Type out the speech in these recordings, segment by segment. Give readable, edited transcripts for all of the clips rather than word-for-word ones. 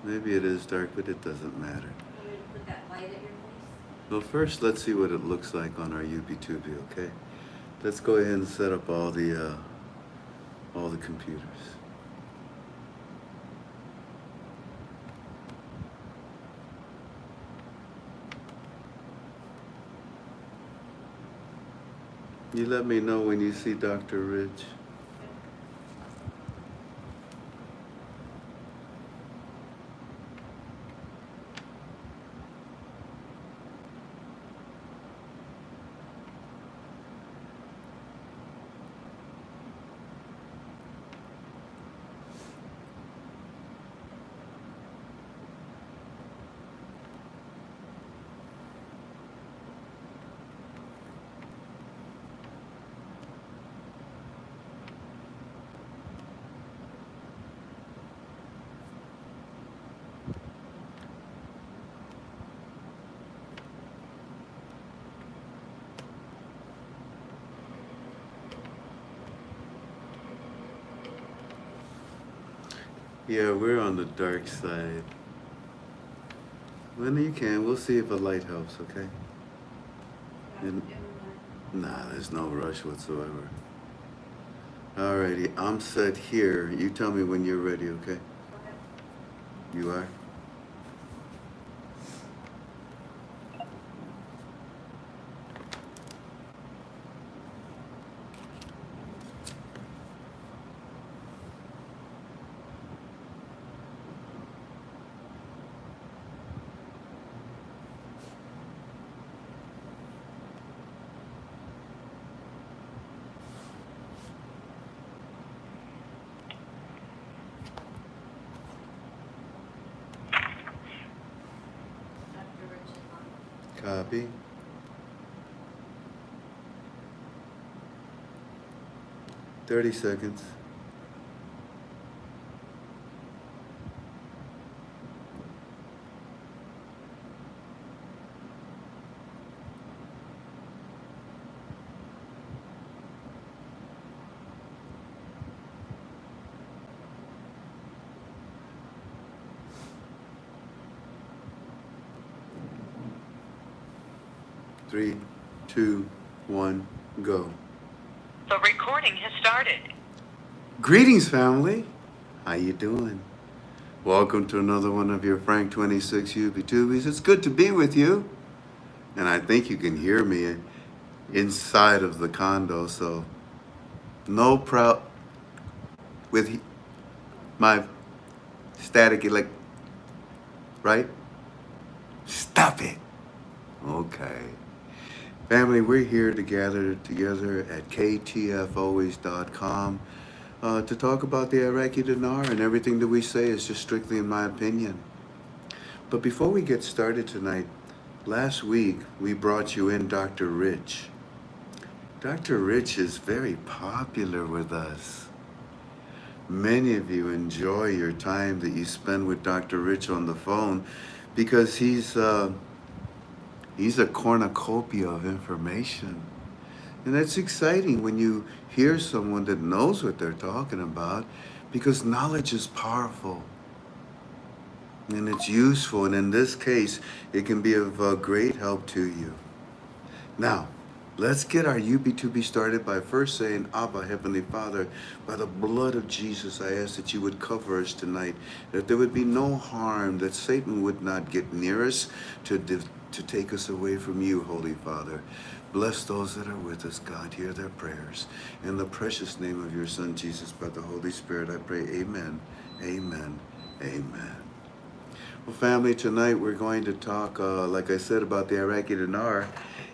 Maybe it is dark, but it doesn't matter. Want me to put that light at your face? Well, first, let's see what it looks like on our UB2B, okay? Let's go ahead and set up all the computers. You let me know when you see Dr. Rich. Yeah, we're on the dark side. When you can, we'll see if a light helps, okay? Nah, there's no rush whatsoever. Alrighty, I'm set here. You tell me when you're ready, okay? Okay. You are? Dr. Rich is on. Copy. "30 seconds. Three, two, one, go." The recording has started. Greetings, family. How you doing? Welcome to another one of your FRANK26 UB2Bs. It's good to be with you. And I think you can hear me inside of the condo, so no proud with my static right? Stop it. Okay. Family, we're here together at ktfolways.com to talk about the Iraqi dinar, and everything that we say is just strictly in my opinion. But before we get started tonight, last week we brought you in Dr. Rich. Dr. Rich is very popular with us. Many of you enjoy your time that you spend with Dr. Rich on the phone because he's a cornucopia of information. And that's exciting when you hear someone that knows what they're talking about, because knowledge is powerful and it's useful. And in this case, it can be of great help to you. Now, let's get our UB2B started by first saying, Abba, Heavenly Father, by the blood of Jesus, I ask that you would cover us tonight, that there would be no harm, that Satan would not get near us to take us away from you, Holy Father. Bless those that are with us, God. Hear their prayers. In the precious name of your Son, Jesus, by the Holy Spirit, I pray, amen, amen, amen. Well, family, tonight we're going to talk, like I said, about the Iraqi dinar,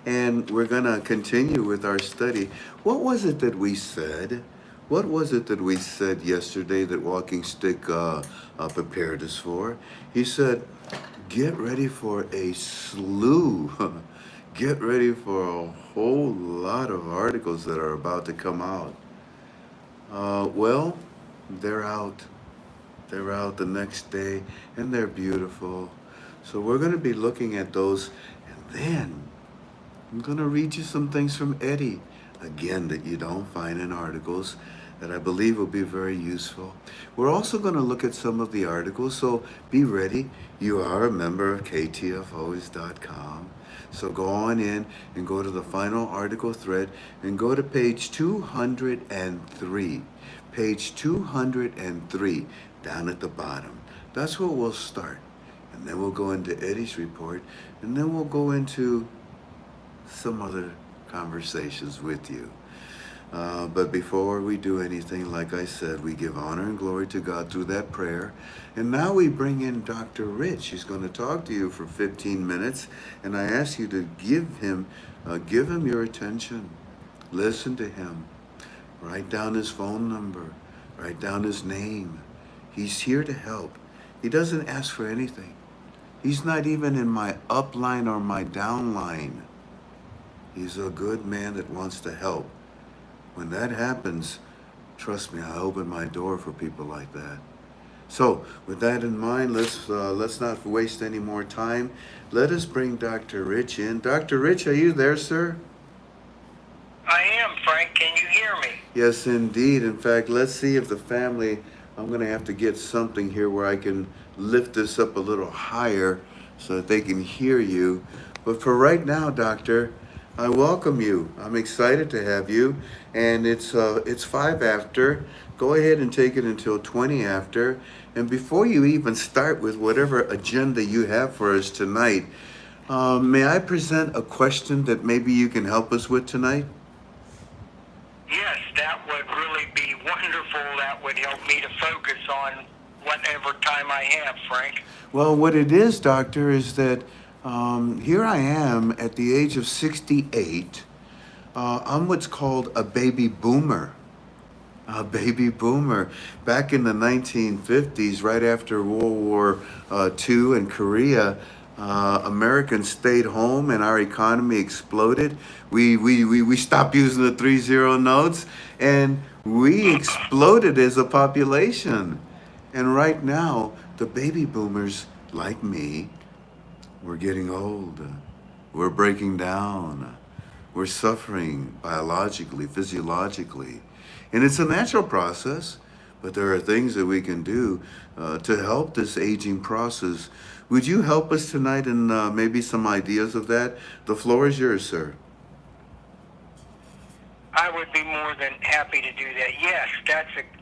and we're going to continue with our study. What was it that we said? What was it that we said yesterday that Walking Stick prepared us for? He said, get ready for a slew. Get ready for a whole lot of articles that are about to come out. Well, they're out. They're out the next day, and they're beautiful. So we're going to be looking at those, and then I'm going to read you some things from Eddie, again, that you don't find in articles. that I believe will be very useful. We're also going to look at some of the articles, so be ready. You are a member of ktfos.com. So go on in and go to the final article thread and go to page 203. Page 203 down at the bottom. That's where we'll start. And then we'll go into Eddie's report, and then we'll go into some other conversations with you. But before we do anything, like I said, we give honor and glory to God through that prayer. And now we bring in Dr. Rich. He's going to talk to you for 15 minutes. And I ask you to give him your attention. Listen to him. Write down his phone number. Write down his name. He's here to help. He doesn't ask for anything. He's not even in my upline or my downline. He's a good man that wants to help. When that happens, trust me, I open my door for people like that. So, with that in mind, let's not waste any more time. Let us bring Dr. Rich in. Dr. Rich, are you there, sir? I am, Frank. Can you hear me? Yes, indeed. In fact, let's see if the family, I'm going to have to get something here where I can lift this up a little higher so that they can hear you. But for right now, Doctor, I welcome you. I'm excited to have you. And it's 5 after. Go ahead and take it until 20 after. And before you even start with whatever agenda you have for us tonight, may I present a question that maybe you can help us with tonight? Yes, that would really be wonderful. That would help me to focus on whatever time I have, Frank. Well, what it is, Doctor, is that here I am at the age of 68. I'm what's called a baby boomer. A baby boomer. Back in the 1950s, right after World War II and Korea, Americans stayed home and our economy exploded. We stopped using the 3-0 notes and we exploded as a population. And right now, the baby boomers, like me, we're getting old. We're breaking down. We're suffering biologically, physiologically. And it's a natural process, but there are things that we can do to help this aging process. Would you help us tonight in maybe some ideas of that? The floor is yours, sir. I would be more than happy to do that. Yes,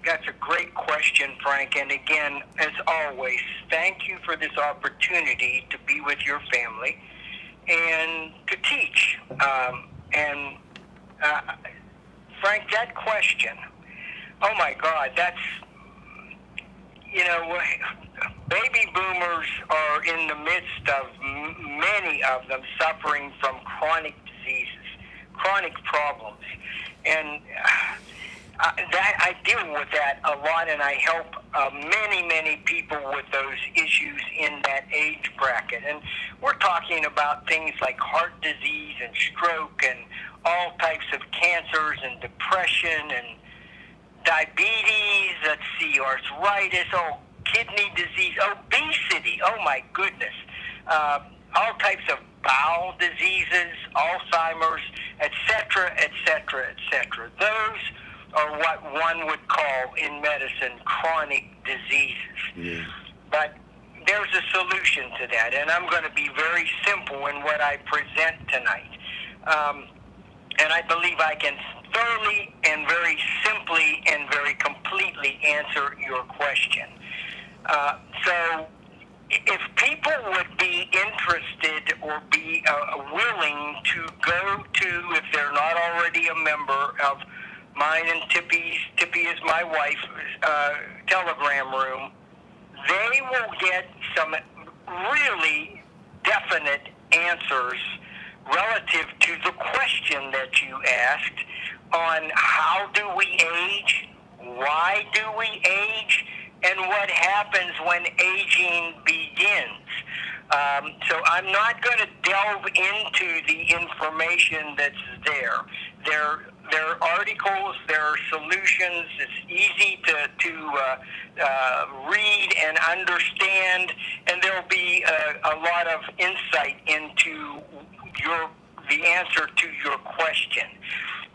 that's a great question, Frank. And again, as always, thank you for this opportunity to be with your family and to teach. Frank, that question, oh my God, that's, baby boomers are in the midst of many of them suffering from chronic diseases, chronic problems. And I deal with that a lot, and I help many people with those issues in that age bracket. And we're talking about things like heart disease and stroke and all types of cancers and depression and diabetes, let's see, arthritis, kidney disease, obesity, oh my goodness, all types of bowel diseases, Alzheimer's, etc., etc., etc. Those are what one would call in medicine chronic diseases. Yeah. But there's a solution to that, and I'm going to be very simple in what I present tonight. And I believe I can thoroughly and very simply and very completely answer your question. So if people would be interested or be willing to go to, if they're not already a member of mine and Tippy is my wife, Telegram room, they will get some really definite answers relative to the question that you asked on how do we age, why do we age, and what happens when aging begins. So I'm not going to delve into the information that's there. There are articles, there are solutions. It's easy to read and understand, and there will be a lot of insight into the answer to your question.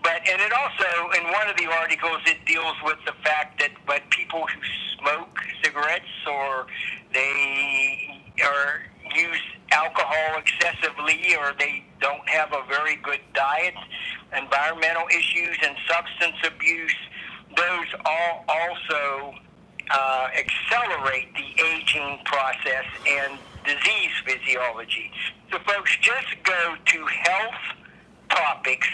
and it also, in one of the articles, it deals with the fact that people who smoke cigarettes or they use alcohol excessively, or they don't have a very good diet, environmental issues and substance abuse, those all also accelerate the aging process and disease physiology. So folks, just go to Health Topics,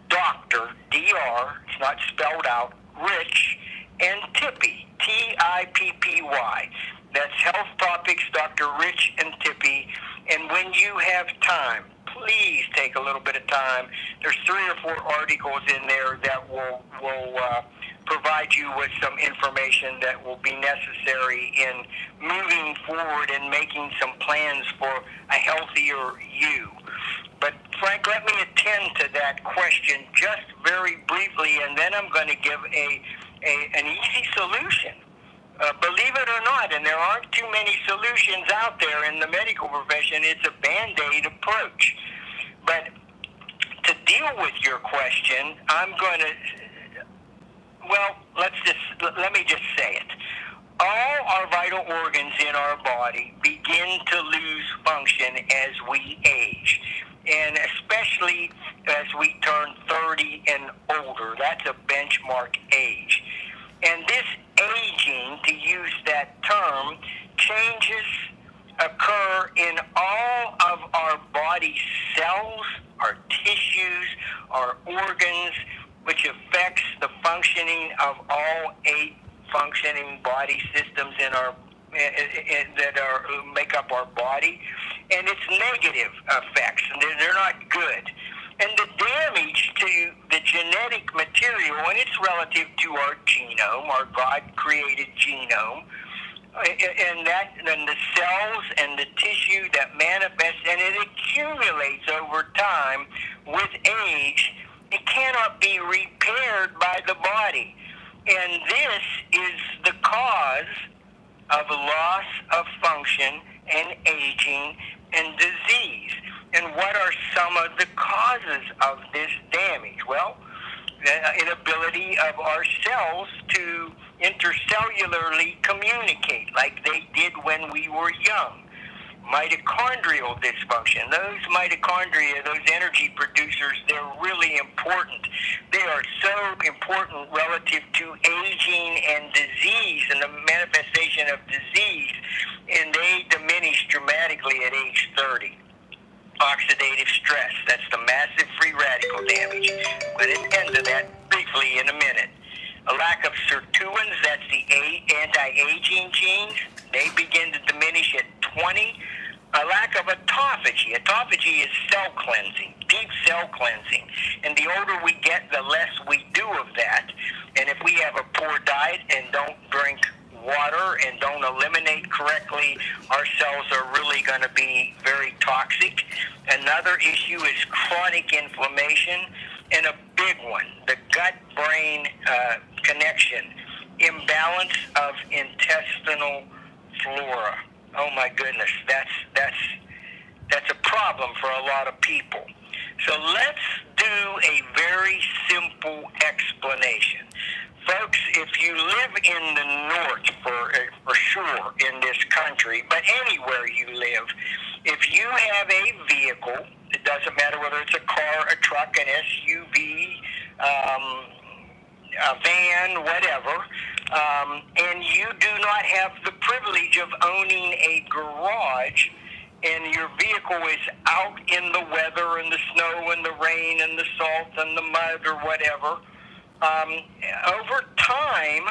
Dr. DR, it's not spelled out, Rich and Tippy, Tippy. That's Health Topics, Dr. Rich and Tippy. And when you have time, please take a little bit of time. There's 3 or 4 articles in there that will provide you with some information that will be necessary in moving forward and making some plans for a healthier you. But Frank, let me attend to that question just very briefly, and then I'm going to give an easy solution. Believe it or not, and there aren't too many solutions out there in the medical profession, it's a Band-Aid approach. But to deal with your question, I'm going to, well, let me just say it. All our vital organs in our body begin to lose function as we age, and especially as we turn 30 and older. That's a benchmark age. And this aging, to use that term, changes occur in all of our body cells, our tissues, our organs, which affects the functioning of all 8 functioning body systems in our make up our body, and it's negative effects, and they're not good. And the damage to the genetic material, and it's relative to our genome, our God-created genome, and the cells and the tissue that manifests, and it accumulates over time with age. It cannot be repaired by the body. And this is the cause of loss of function and aging and disease. And what are some of the causes of this damage? Well, the inability of our cells to intercellularly communicate like they did when we were young. Mitochondrial dysfunction. Those mitochondria, those energy producers, they're really important. They are so important relative to aging and disease and the manifestation of disease, and they diminish dramatically at age 30. Oxidative stress, that's the massive free radical damage. I'm going to attend to that briefly in a minute. A lack of sirtuins, that's the anti-aging genes, they begin to diminish at 20. A lack of autophagy. Autophagy is cell cleansing, deep cell cleansing. And the older we get, the less we do of that. And if we have a poor diet and don't drink water and don't eliminate correctly, our cells are really going to be very toxic. Another issue is chronic inflammation. And a big one, the gut-brain connection, imbalance of intestinal flora. Oh my goodness, that's a problem for a lot of people. So let's do a very simple explanation. Folks, if you live in the north for sure in this country, but anywhere you live, if you have a vehicle, it doesn't matter whether it's a car, a truck, an SUV, a van, whatever, and you do not have the privilege of owning a garage, and your vehicle is out in the weather and the snow and the rain and the salt and the mud or whatever, over time,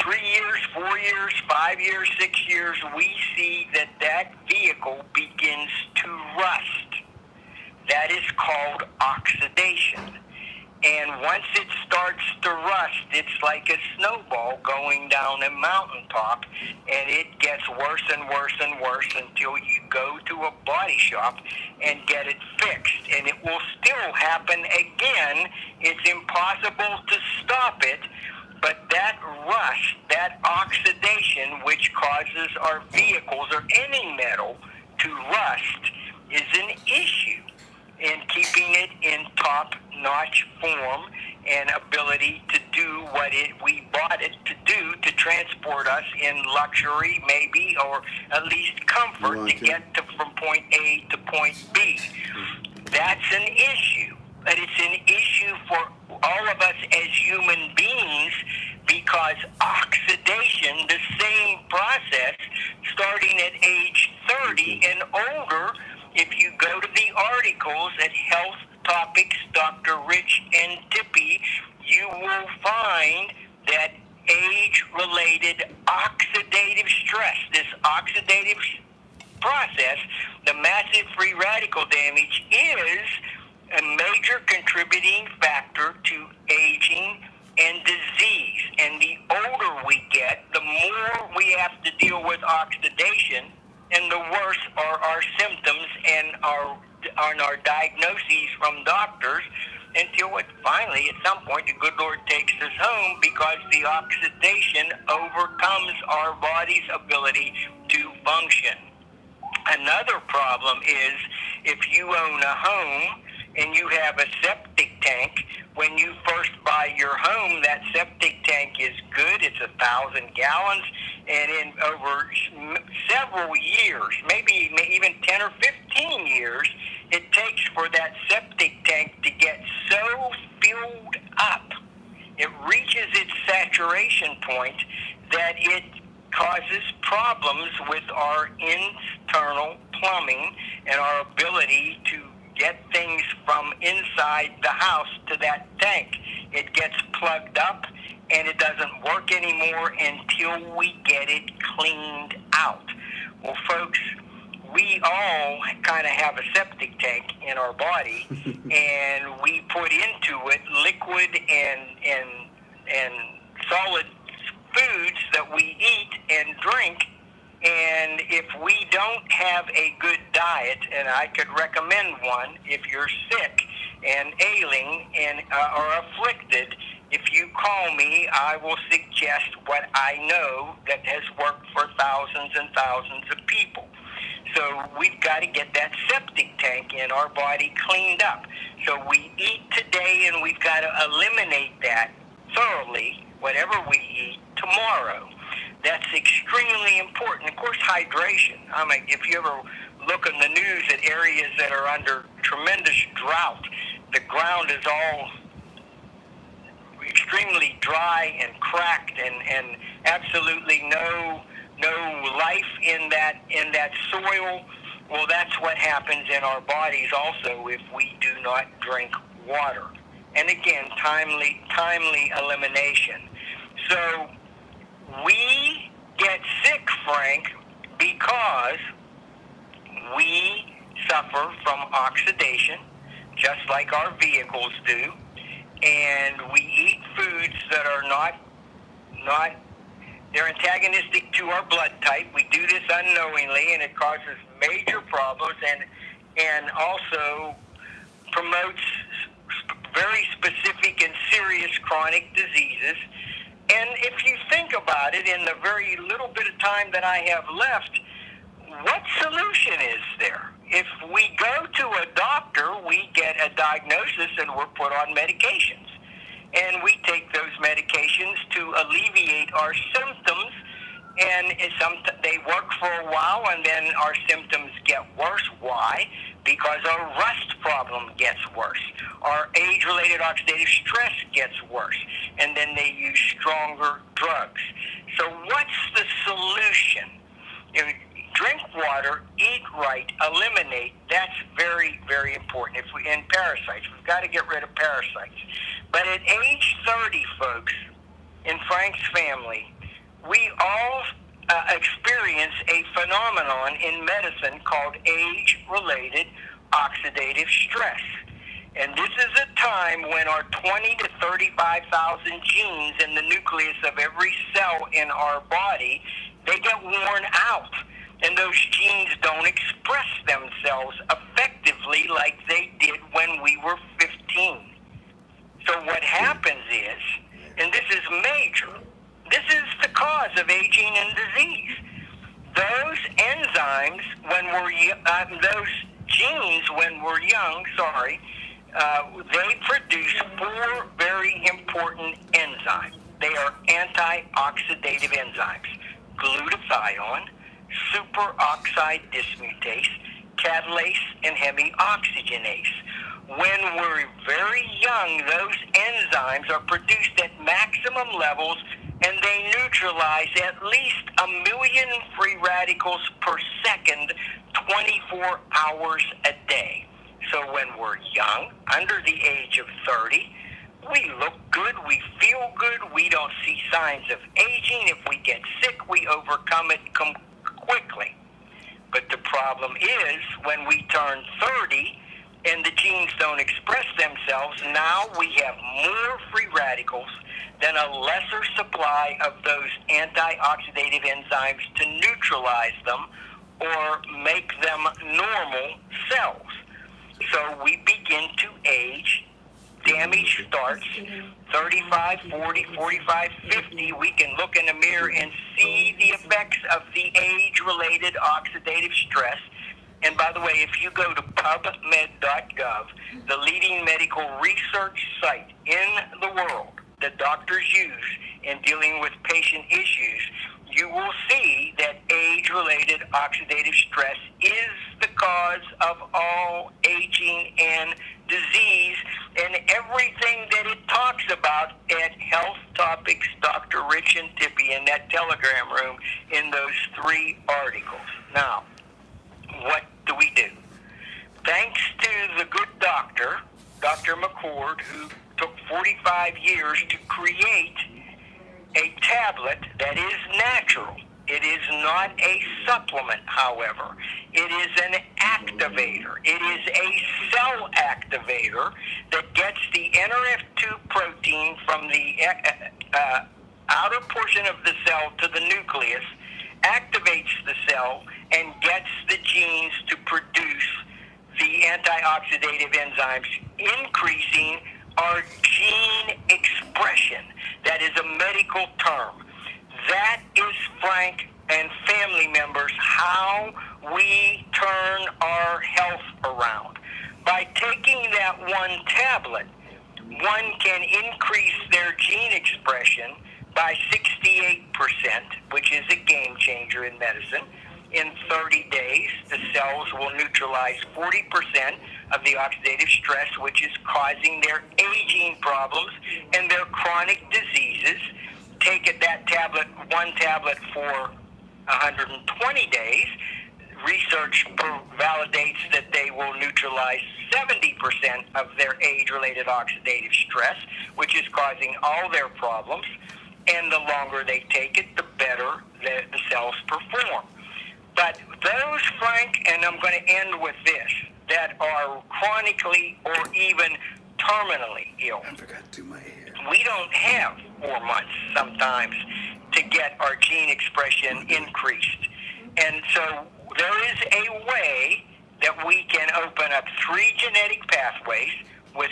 3 years, 4 years, 5 years, 6 years, we see that vehicle begins to rust. That is called oxidation. And once it starts to rust, it's like a snowball going down a mountaintop, and it gets worse and worse and worse until you go to a body shop and get it fixed. And it will still happen again. It's impossible to stop it, but that rust, that oxidation, which causes our vehicles or any metal to rust, is an issue in keeping it in top top-notch form and ability to do what we bought it to do, to transport us in luxury, maybe, or at least comfort to get from point A to point B. That's an issue. But it's an issue for all of us as human beings, because oxidation, the same process, starting at age 30 and older, if you go to the articles at Health Topics, Dr. Rich and Tippy, you will find that age-related oxidative stress, this oxidative process, the massive free radical damage, is a major contributing factor to aging and disease. And the older we get, the more we have to deal with oxidation, and the worse are our symptoms and our diagnoses from doctors, until it finally, at some point, the good Lord takes us home, because the oxidation overcomes our body's ability to function. Another problem is, if you own a home and you have a septic tank, when you first buy your home, that septic tank is good. It's 1,000 gallons. And in over several years, maybe even 10 or 15 years, it takes for that septic tank to get so filled up, it reaches its saturation point, that it causes problems with our internal plumbing and our ability to get things from inside the house to that tank. It gets plugged up, and it doesn't work anymore until we get it cleaned out. Well, folks, we all kind of have a septic tank in our body, and we put into it liquid and solid foods that we eat and drink. And if we don't have a good diet, and I could recommend one if you're sick and ailing and or afflicted, if you call me, I will suggest what I know that has worked for thousands and thousands of people. So we've got to get that septic tank in our body cleaned up. So we eat today, and we've got to eliminate that thoroughly, whatever we eat, tomorrow. That's extremely important. Of course, hydration. I mean, if you ever look in the news at areas that are under tremendous drought, the ground is all extremely dry and cracked, and absolutely no life in that soil. Well, that's what happens in our bodies also if we do not drink water. And again, timely elimination. So we get sick, Frank, because we suffer from oxidation, just like our vehicles do, and we eat foods that are not they're antagonistic to our blood type. We do this unknowingly, and it causes major problems, and also promotes very specific and serious chronic diseases. And if you think about it, in the very little bit of time that I have left, what solution is there? If we go to a doctor, we get a diagnosis and we're put on medications. And we take those medications to alleviate our symptoms, and they work for a while, and then our symptoms get worse. Why? Because our rust problem gets worse. Our age-related oxidative stress gets worse, and then they use stronger drugs. So what's the solution? Drink water, eat right, eliminate. That's very, very important. And parasites, we've got to get rid of parasites. But at age 30, folks, in Frank's family, we all experience a phenomenon in medicine called age-related oxidative stress. And this is a time when our 20 to 35,000 genes in the nucleus of every cell in our body, they get worn out. And those genes don't express themselves effectively like they did when we were 15. So what happens is, and this is major, this is the cause of aging and disease. Those enzymes, those genes when we're young, they produce four very important enzymes. They are antioxidative enzymes: glutathione, superoxide dismutase, catalase, and hemioxygenase. When we're very young, those enzymes are produced at maximum levels, and they neutralize at least 1 million free radicals per second, 24 hours a day. So when we're young, under the age of 30, we look good, we feel good, we don't see signs of aging. If we get sick, we overcome it quickly. But the problem is when we turn 30 and the genes don't express themselves, now we have more free radicals than a lesser supply of those antioxidative enzymes to neutralize them or make them normal cells. So we begin to age. Damage starts 35, 40, 45, 50. We can look in the mirror and see the effects of the age-related oxidative stress. And by the way, if you go to PubMed.gov, the leading medical research site in the world that doctors use in dealing with patient issues, you will see that age-related oxidative stress is the cause of all aging and disease, and everything that it talks about at Health Topics, Dr. Rich and Tippy in that Telegram room in those 3 articles. Now, what do we do? Thanks to the good doctor, Dr. McCord, who took 45 years to create a tablet that is natural. It is not a supplement, however. It is an activator. It is a cell activator that gets the NRF2 protein from the outer portion of the cell to the nucleus, activates the cell, and gets the genes to produce the antioxidative enzymes, increasing our gene expression. That is a medical term. That is, Frank and family members, how we turn our health around. By taking that one tablet, one can increase their gene expression by 68%, which is a game changer in medicine. In 30 days, the cells will neutralize 40% of the oxidative stress, which is causing their aging problems and their chronic diseases. Take that tablet, one tablet for 120 days. Research validates that they will neutralize 70% of their age-related oxidative stress, which is causing all their problems. And the longer they take it, the better the cells perform. But those, Frank, and I'm going to end with this, that are chronically or even terminally ill. I forgot to do my hair. We don't have 4 months sometimes to get our gene expression increased. And so there is a way that we can open up 3 genetic pathways with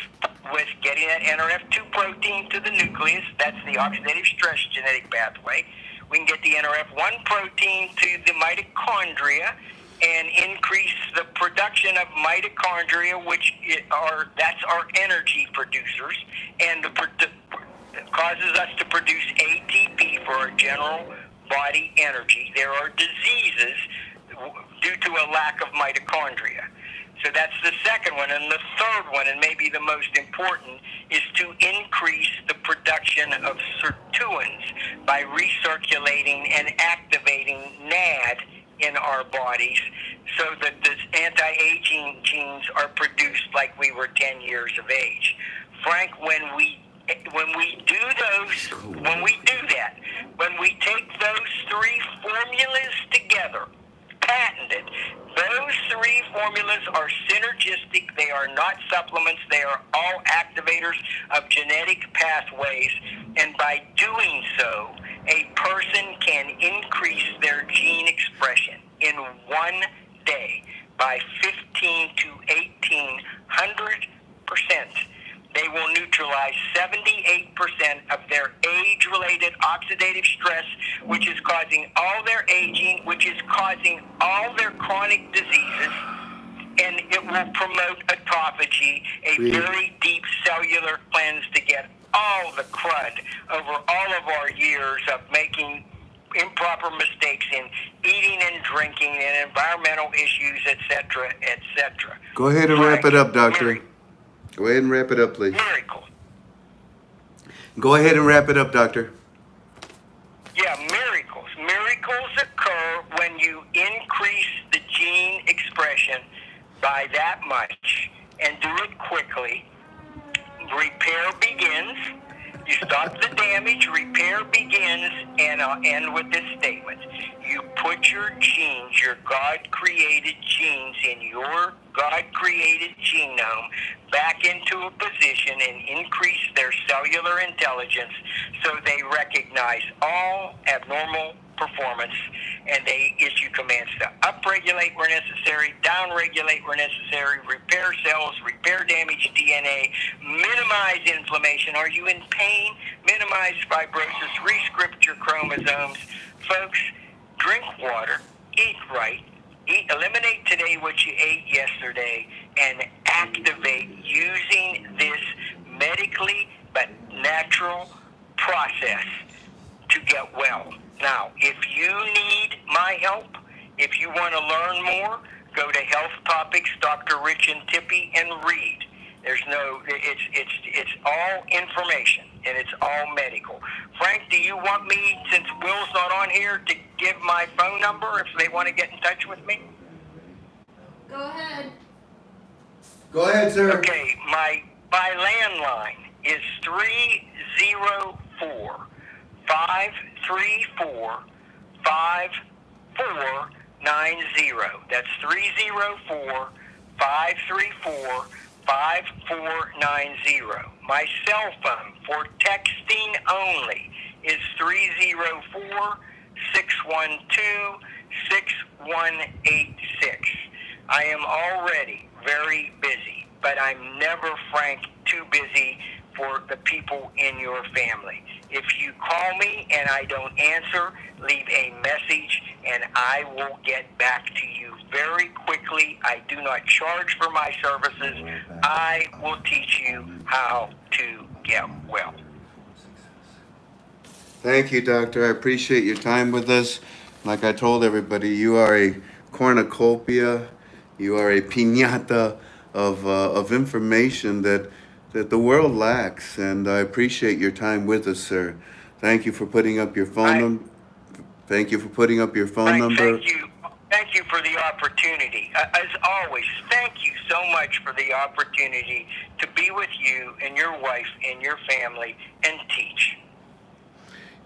getting that NRF2 protein to the nucleus. That's the oxidative stress genetic pathway. We can get the NRF1 protein to the mitochondria and increase the production of mitochondria, that's our energy producers, and causes us to produce ATP for our general body energy. There are diseases due to a lack of mitochondria. So that's the second one. And the third one, and maybe the most important, is to increase the production of sirtuins by recirculating and activating NAD in our bodies so that the anti-aging genes are produced like we were 10 years of age. Frank, when we do that, when we take those 3 formulas together, patented, those 3 formulas are synergistic. They are not supplements. They are all activators of genetic pathways. And by doing so, a person can increase their gene expression in 1 day by 15 to 1,800%. They will neutralize 78% of their age-related oxidative stress, which is causing all their aging, which is causing all their chronic diseases. and it will promote autophagy, a Really? very deep cellular cleanse to get all the crud over all of our years of making improper mistakes in eating and drinking and environmental issues, etc., etc. Go ahead and wrap it up, doctor. Go ahead and wrap it up, please. Miracle. Go ahead and wrap it up, doctor. Yeah, miracles. Miracles occur when you increase the gene expression by that much and do it quickly. Repair begins. You stop the damage, repair begins, and I'll end with this statement. You put your genes, your God-created genes in your God-created genome back into a position and increase their cellular intelligence so they recognize all abnormal performance and they issue commands to upregulate where necessary, downregulate where necessary, repair cells, repair damaged DNA, minimize inflammation. Are you in pain? Minimize fibrosis, rescript your chromosomes. Folks, drink water, eat right, eliminate today what you ate yesterday, and activate using this medically but natural process to get well. Now, if you need my help, if you want to learn more, go to Health Topics, Dr. Rich and Tippy, and read. There's no, it's all information, and it's all medical. Frank, do you want me, since Will's not on here, to give my phone number if they want to get in touch with me? Go ahead. Go ahead, sir. Okay, my landline is 304 534 5490. That's 304 534 5490. My cell phone for texting only is 304 612 6186. I am already very busy, but I'm never, Frank, too busy for the people in your family. If you call me and I don't answer, leave a message and I will get back to you very quickly. I do not charge for my services. I will teach you how to get well. Thank you, doctor. I appreciate your time with us. Like I told everybody, you are a cornucopia. You are a piñata of information that the world lacks, and I appreciate your time with us, sir. Thank you for putting up your phone number. Thank you for putting up your phone Frank, number. Thank you. Thank you for the opportunity. As always, thank you so much for the opportunity to be with you and your wife and your family and teach.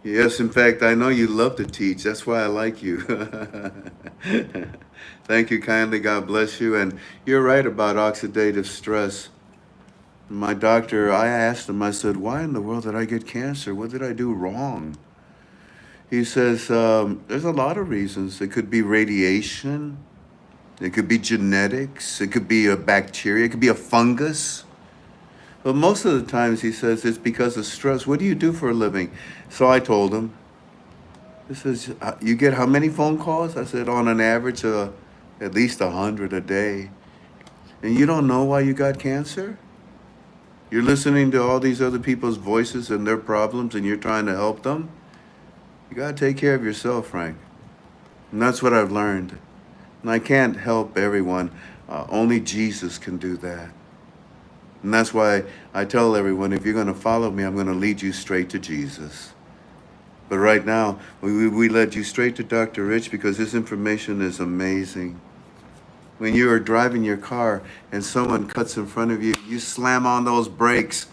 Yes, in fact, I know you love to teach. That's why I like you. Thank you kindly. God bless you. And you're right about oxidative stress. My doctor, I asked him, I said, why in the world did I get cancer? What did I do wrong? He says, there's a lot of reasons. It could be radiation. It could be genetics. It could be a bacteria. It could be a fungus. But most of the times he says it's because of stress. What do you do for a living? So I told him. He says, you get how many phone calls? I said, on an average, at least 100 a day. And you don't know why you got cancer? You're listening to all these other people's voices and their problems and you're trying to help them? You got to take care of yourself, Frank. And that's what I've learned. And I can't help everyone. Only Jesus can do that. And that's why I tell everyone, if you're going to follow me, I'm going to lead you straight to Jesus. But right now, we led you straight to Dr. Rich because his information is amazing. When you are driving your car and someone cuts in front of you, you slam on those brakes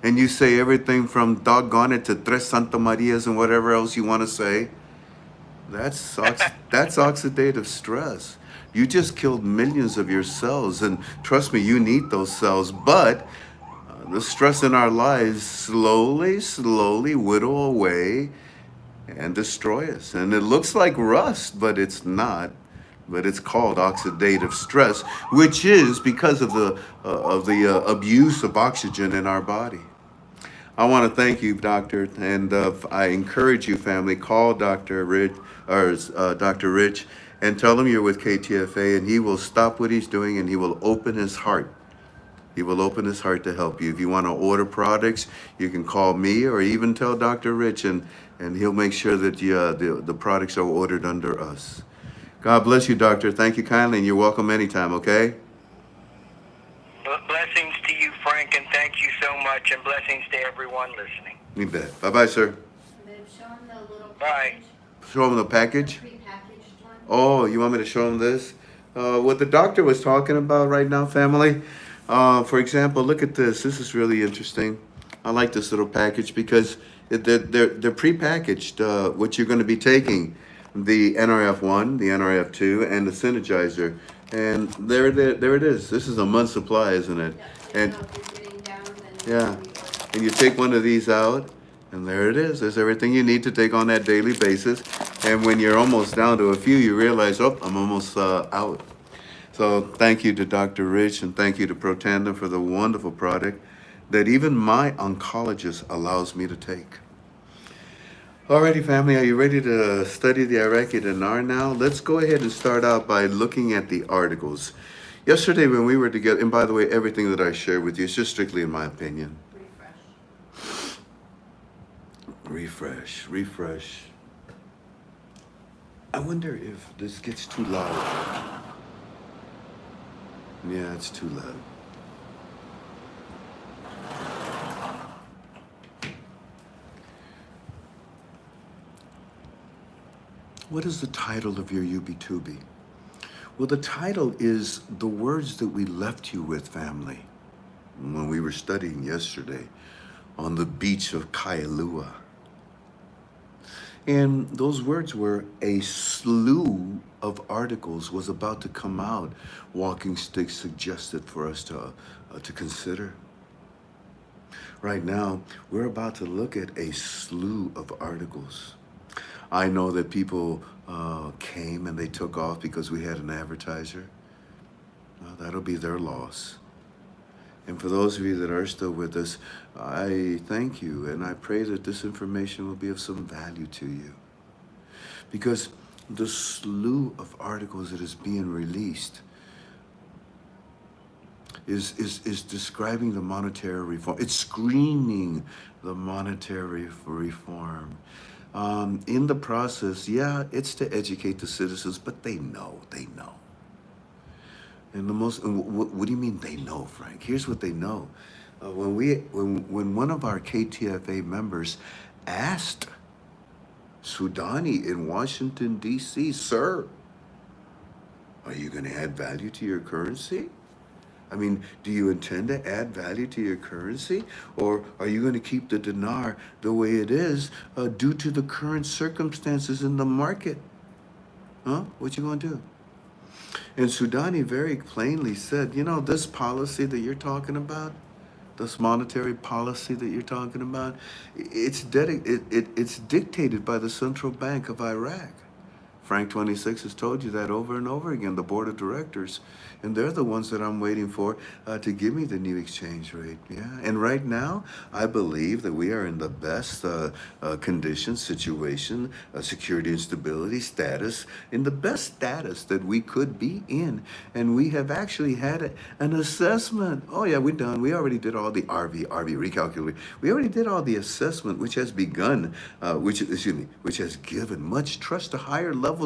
and you say everything from doggone it to Tres Santa Marias and whatever else you want to say. That's oxidative stress. You just killed millions of your cells, and trust me, you need those cells. But the stress in our lives slowly whittle away and destroy us. And it looks like rust, but it's not. But it's called oxidative stress, which is because of the abuse of oxygen in our body. I want to thank you, doctor, and I encourage you, family, call Dr. Rich, and tell him you're with KTFA, and he will stop what he's doing and he will open his heart. He will open his heart to help you. If you want to order products, you can call me or even tell Dr. Rich, and he'll make sure that the products are ordered under us. God bless you, Doctor. Thank you kindly, and you're welcome anytime, okay? Blessings to you, Frank, and thank you so much, and blessings to everyone listening. You bet. Bye-bye, sir. They've shown the little Bye. package, Show him the the package. prepackaged one. Oh, you want me to show him this? What the doctor was talking about right now, family. For example, look at this. This is really interesting. I like this little package because they're prepackaged. What you're going to be taking, the NRF1, the NRF2, and the Synergizer. And there it is. This is a month's supply, isn't it? Yeah, And so if you're getting down, then yeah, and you take one of these out, and there it is. There's everything you need to take on that daily basis. And when you're almost down to a few, you realize, oh, I'm almost out. So thank you to Dr. Rich, and thank you to Protandem for the wonderful product that even my oncologist allows me to take. Alrighty, family, are you ready to study the Iraqi Dinar now? Let's go ahead and start out by looking at the articles. Yesterday when we were together, and by the way, everything that I share with you is just strictly in my opinion. Refresh. I wonder if this gets too loud. Yeah, it's too loud. What is the title of your UB2B? Well, the title is The Words That We Left You With, family, when we were studying yesterday on the beach of Kailua. And those words were a slew of articles was about to come out. Walking Stick suggested for us to consider. Right now, we're about to look at a slew of articles. I know that people came and they took off because we had an advertiser. Well, that'll be their loss. And for those of you that are still with us, I thank you, and I pray that this information will be of some value to you. Because the slew of articles that is being released is describing the monetary reform. It's screaming the monetary reform. In the process, yeah, it's to educate the citizens, but they know. And what do you mean they know, Frank? Here's what they know. When one of our KTFA members asked Sudani in Washington, D.C., sir, are you going to add value to your currency? I mean, do you intend to add value to your currency? Or are you going to keep the dinar the way it is due to the current circumstances in the market? Huh? What you going to do? And Sudani very plainly said, you know, this policy that you're talking about, this monetary policy that you're talking about, it's dictated by the Central Bank of Iraq. FRANK26 has told you that over and over again, the board of directors. And they're the ones that I'm waiting for to give me the new exchange rate. Yeah. And right now, I believe that we are in the best condition, situation, security and stability status, in the best status that we could be in. And we have actually had an assessment. Oh, yeah, we're done. We already did all the RV recalculate. We already did all the assessment, which has begun, which has given much trust to higher levels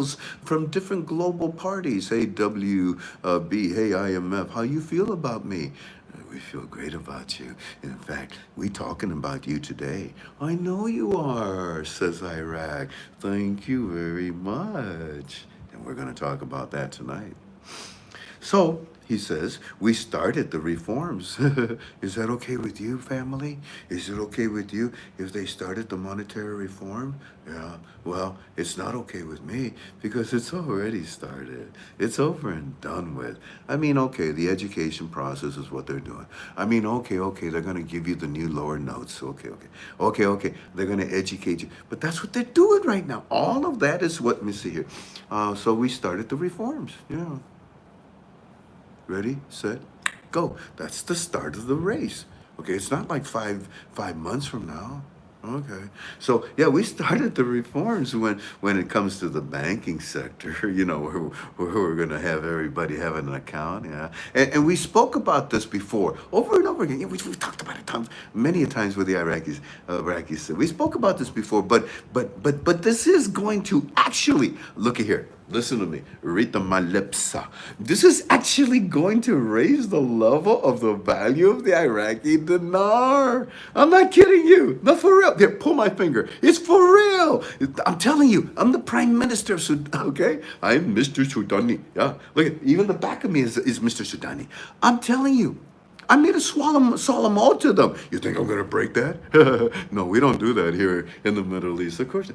from different global parties. Hey, WB, hey, IMF, how you feel about me? We feel great about you. In fact, we talking about you today. I know you are, says Iraq. Thank you very much. And we're going to talk about that tonight. So, he says, we started the reforms. Is that okay with you, family? Is it okay with you if they started the monetary reform? Yeah, well, it's not okay with me because it's already started. It's over and done with. I mean, okay, the education process is what they're doing. I mean, okay, they're going to give you the new lower notes. Okay, they're going to educate you. But that's what they're doing right now. All of that is what, let me see here. So we started the reforms, yeah. Ready, set, go. That's the start of the race. Okay, it's not like five months from now. Okay. So yeah, we started the reforms when it comes to the banking sector, where we're going to have everybody having an account. Yeah. And we spoke about this before, over and over again. Yeah, we've talked about it many times with the Iraqis. We spoke about this before, but this is going to actually, look at here. Listen to me. Read my lips. This is actually going to raise the level of the value of the Iraqi dinar. I'm not kidding you. No, for real. Here, pull my finger. It's for real. I'm telling you, I'm the Prime Minister of Sudan, okay? I'm Mr. Sudani. Yeah. Look, even the back of me is Mr. Sudani. I'm telling you. I made a solemn oath to them. You think I'm going to break that? No, we don't do that here in the Middle East. Of course,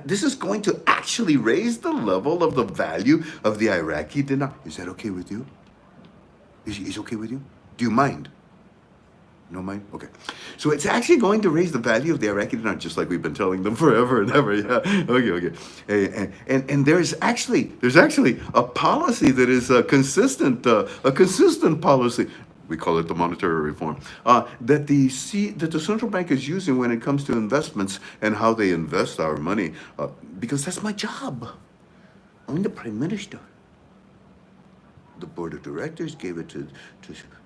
this is going to actually raise the level of the value of the Iraqi dinar. Is that okay with you? Is okay with you? Do you mind? No mind? Okay. So it's actually going to raise the value of the Iraqi dinar, just like we've been telling them forever and ever. Yeah. Okay. And there's actually a policy that is a consistent policy. We call it the monetary reform that the central bank is using when it comes to investments and how they invest our money, because that's my job. I'm the Prime Minister. The board of directors gave it to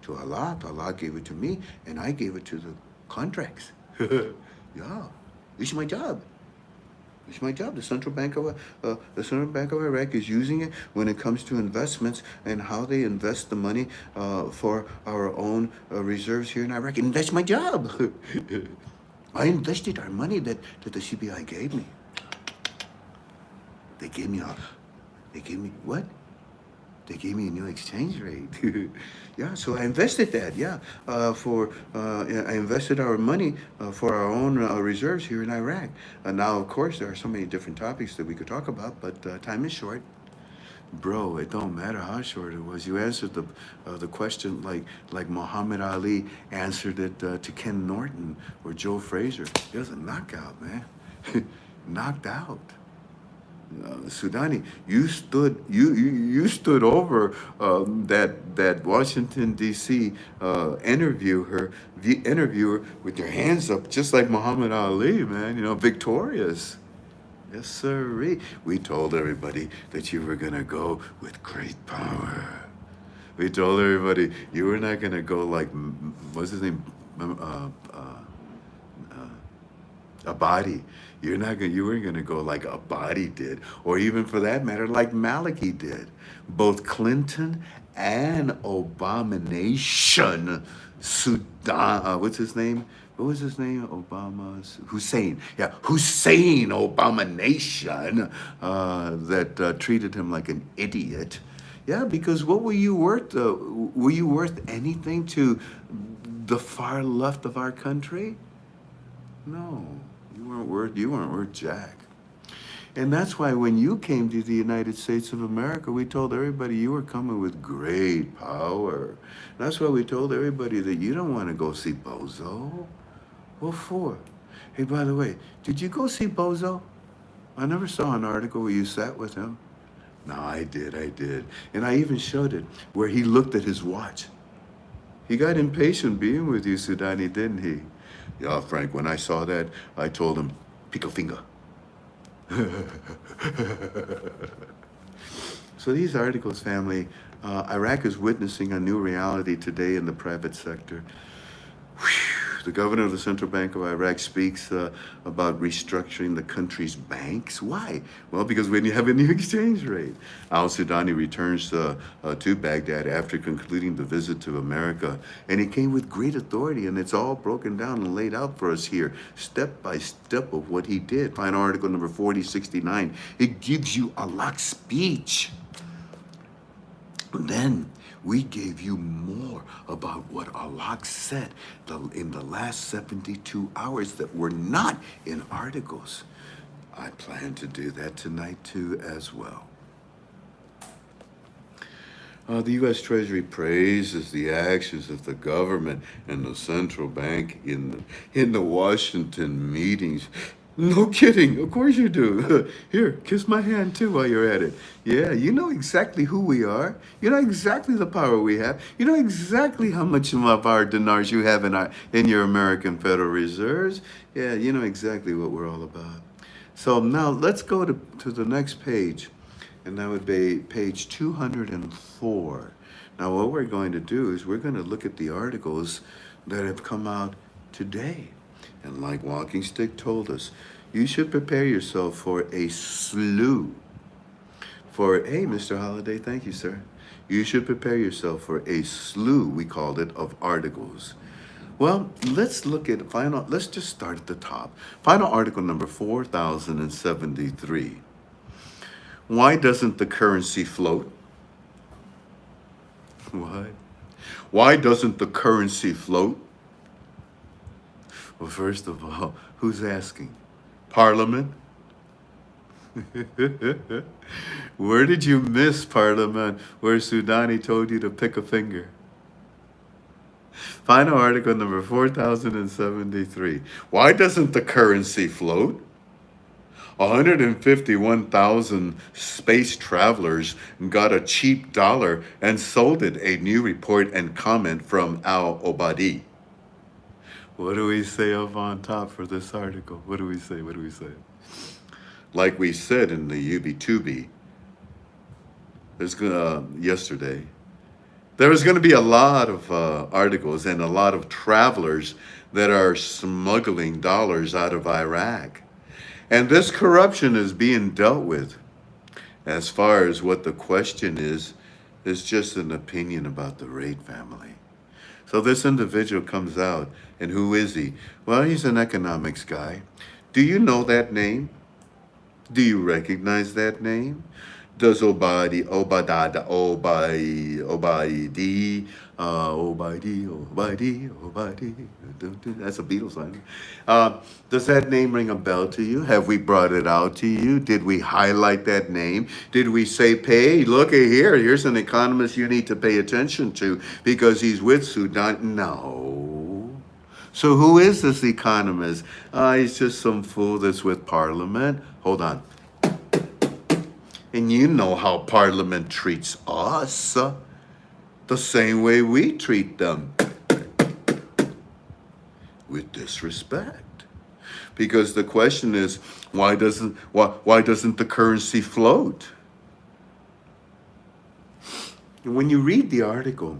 Allah. Allah gave it to me, and I gave it to the contracts. Yeah, it's my job. It's my job. The Central Bank of Iraq is using it when it comes to investments and how they invest the money for our own reserves here in Iraq. And that's my job. I invested our money that the CBI gave me. They gave me what? They gave me a new exchange rate. Yeah, so I invested that. Yeah, I invested our money for our own reserves here in Iraq. Now, of course, there are so many different topics that we could talk about, but time is short. Bro, it don't matter how short it was. You answered the question like Muhammad Ali answered it to Ken Norton or Joe Frazier. It was a knockout, man. Knocked out. Sudani, you stood over that Washington D.C. interviewer with your hands up, just like Muhammad Ali, man. Victorious. Yes, sir. We told everybody that you were gonna go with great power. We told everybody you were not gonna go like what's his name, Abadi. You weren't gonna go like Abadi did, or even for that matter, like Maliki did. Both Clinton and Abomination Sudan. What's his name? What was his name? Hussein. Yeah, Hussein Abomination. That treated him like an idiot. Yeah, because what were you worth? Were you worth anything to the far left of our country? No. You weren't worth jack. And that's why when you came to the United States of America, we told everybody you were coming with great power. That's why we told everybody that you don't want to go see Bozo. What for? Hey, by the way, did you go see Bozo? I never saw an article where you sat with him. No, I did. And I even showed it where he looked at his watch. He got impatient being with you, Sudani, didn't he? Yeah, Frank, when I saw that, I told him, pick a finger. So these articles, family, Iraq is witnessing a new reality today in the private sector. The governor of the Central Bank of Iraq speaks about restructuring the country's banks. Why? Well, because when you have a new exchange rate. Al-Sudani returns to Baghdad after concluding the visit to America. And he came with great authority, and it's all broken down and laid out for us here, step by step of what he did. Find article number 4069. It gives you a lot speech. Then we gave you more about what Allah said in the last 72 hours that were not in articles. I plan to do that tonight too as well. The U.S. Treasury praises the actions of the government and the central bank in the Washington meetings No kidding. Of course you do. Here, kiss my hand too while you're at it. Yeah, you know exactly who we are. You know exactly the power we have. You know exactly how much of our dinars you have in your American Federal Reserves. Yeah, you know exactly what we're all about. So now let's go to the next page, and that would be page 204. Now what we're going to do is we're going to look at the articles that have come out today. And like Walking Stick told us, you should prepare yourself for a slew. Hey, Mr. Holiday, thank you, sir. You should prepare yourself for a slew, we called it, of articles. Well, let's look at let's just start at the top. Final article number 4073. Why doesn't the currency float? What? Why doesn't the currency float? Well, first of all, who's asking? Parliament? Where did you miss Parliament where Sudani told you to pick a finger? Final article number 4073. Why doesn't the currency float? 151,000 space travelers got a cheap dollar and sold it, a new report and comment from Al Obadi. What do we say up on top for this article? What do we say? What do we say? Like we said in the UB2B, yesterday, there was going to be a lot of articles and a lot of travelers that are smuggling dollars out of Iraq. And this corruption is being dealt with. As far as what the question is just an opinion about the Raid family. So this individual comes out, and who is he? Well, he's an economics guy. Do you know that name? Do you recognize that name? Does Obadi, that's a Beatles song. Does that name ring a bell to you? Have we brought it out to you? Did we highlight that name? Did we say, hey, look here, here's an economist you need to pay attention to because he's with Sudan? No. So who is this economist? He's just some fool that's with Parliament. Hold on. And you know how Parliament treats us. The same way we treat them. With disrespect. Because the question is, why doesn't the currency float? And when you read the article,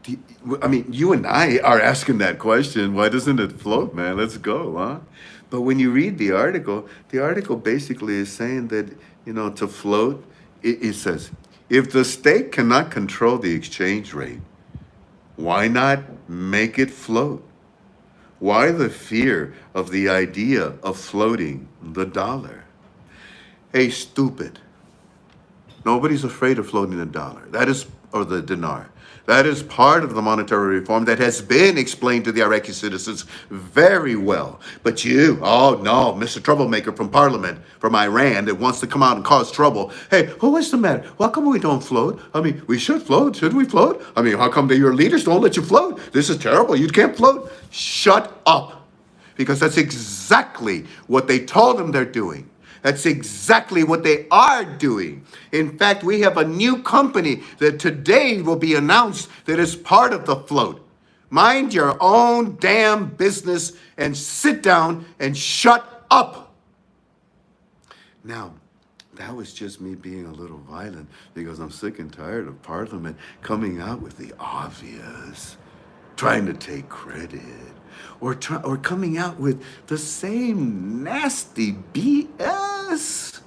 you and I are asking that question, why doesn't it float, man? Let's go, huh? But when you read the article basically is saying that, to float, it says, if the state cannot control the exchange rate, why not make it float? Why the fear of the idea of floating the dollar? Hey, stupid. Nobody's afraid of floating the dollar. Or the dinar. That is part of the monetary reform that has been explained to the Iraqi citizens very well. But you, oh no, Mr. Troublemaker from Parliament, from Iran, that wants to come out and cause trouble. Hey, what's the matter? Why come we don't float? We should float. Should we float? How come your leaders don't let you float? This is terrible. You can't float. Shut up. Because that's exactly what they told them they're doing. That's exactly what they are doing. In fact, we have a new company that today will be announced that is part of the float. Mind your own damn business and sit down and shut up. Now, that was just me being a little violent because I'm sick and tired of Parliament coming out with the obvious, trying to take credit. Or coming out with the same nasty BS.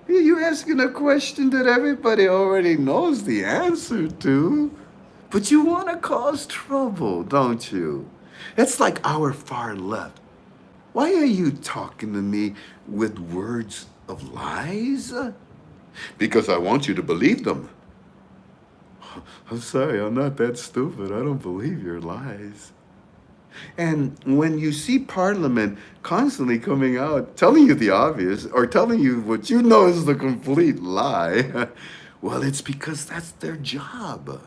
You're asking a question that everybody already knows the answer to. But you want to cause trouble, don't you? It's like our far left. Why are you talking to me with words of lies? Because I want you to believe them. I'm sorry, I'm not that stupid. I don't believe your lies. And when you see Parliament constantly coming out, telling you the obvious, or telling you what you know is the complete lie, well, it's because that's their job.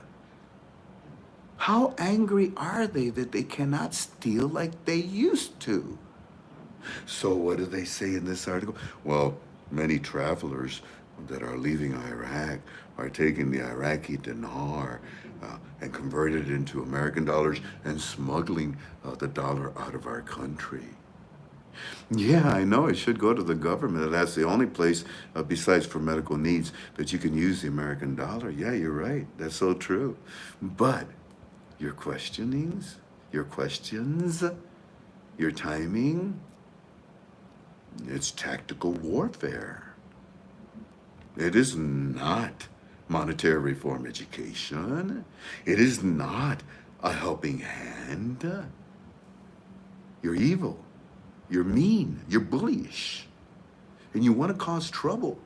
How angry are they that they cannot steal like they used to? So what do they say in this article? Well, many travelers that are leaving Iraq are taking the Iraqi dinar and converted it into American dollars and smuggling the dollar out of our country. Yeah, I know. It should go to the government. That's the only place, besides for medical needs, that you can use the American dollar. Yeah, you're right. That's so true. But your questionings, your questions, your timing, it's tactical warfare. It is not monetary reform education. It is not a helping hand. You're evil. You're mean. You're bullish. And you want to cause trouble.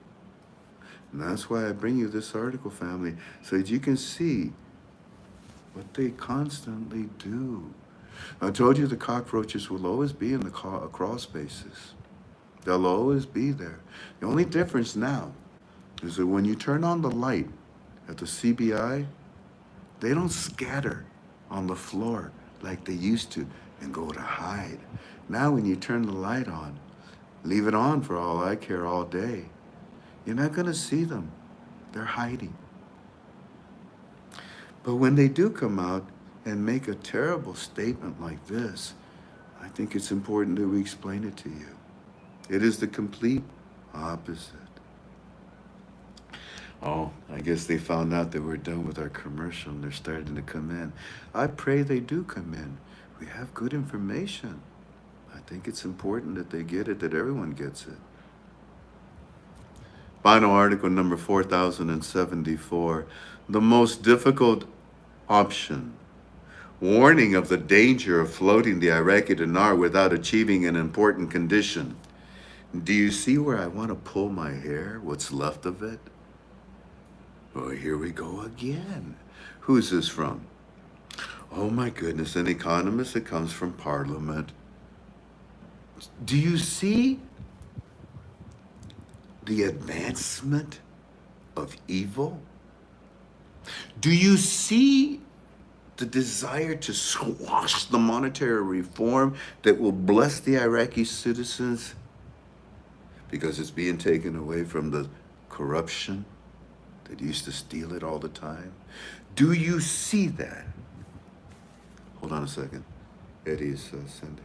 And that's why I bring you this article, family, so that you can see what they constantly do. I told you the cockroaches will always be in the crawl spaces. They'll always be there. The only difference now is that when you turn on the light at the CBI, they don't scatter on the floor like they used to and go to hide. Now when you turn the light on, leave it on for all I care all day, you're not going to see them. They're hiding. But when they do come out and make a terrible statement like this, I think it's important that we explain it to you. It is the complete opposite. Oh, I guess they found out that we're done with our commercial and they're starting to come in. I pray they do come in. We have good information. I think it's important that they get it, that everyone gets it. Final article number 4074. The most difficult option. Warning of the danger of floating the Iraqi dinar without achieving an important condition. Do you see where I want to pull my hair? What's left of it? Oh, here we go again. Who's this from? Oh my goodness, an economist that comes from Parliament. Do you see the advancement of evil? Do you see the desire to squash the monetary reform that will bless the Iraqi citizens because it's being taken away from the corruption that used to steal it all the time? Do you see that? Hold on a second. Eddie's sending.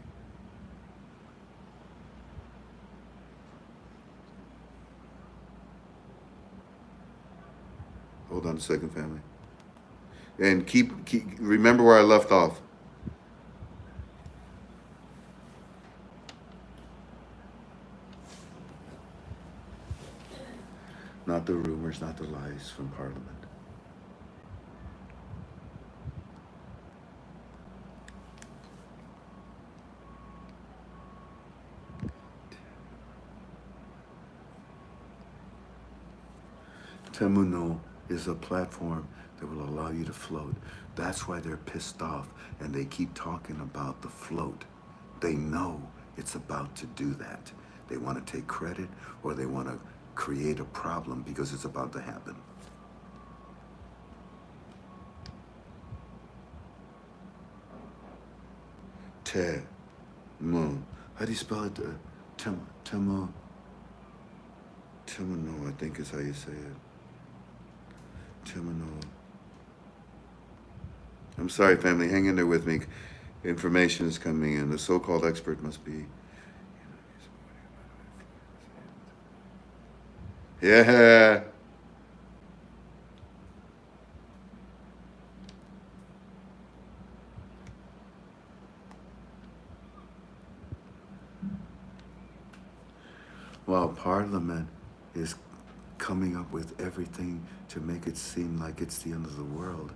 Hold on a second, family. And keep remember where I left off. Not the rumors, not the lies from Parliament. Temuno is a platform that will allow you to float. That's why they're pissed off and they keep talking about the float. They know it's about to do that. They want to take credit or they want to create a problem because it's about to happen. Temu. How do you spell it? Temu. Temuno, I think is how you say it. Temuno. I'm sorry, family. Hang in there with me. Information is coming in. The so-called expert must be. Yeah. While Parliament is coming up with everything to make it seem like it's the end of the world,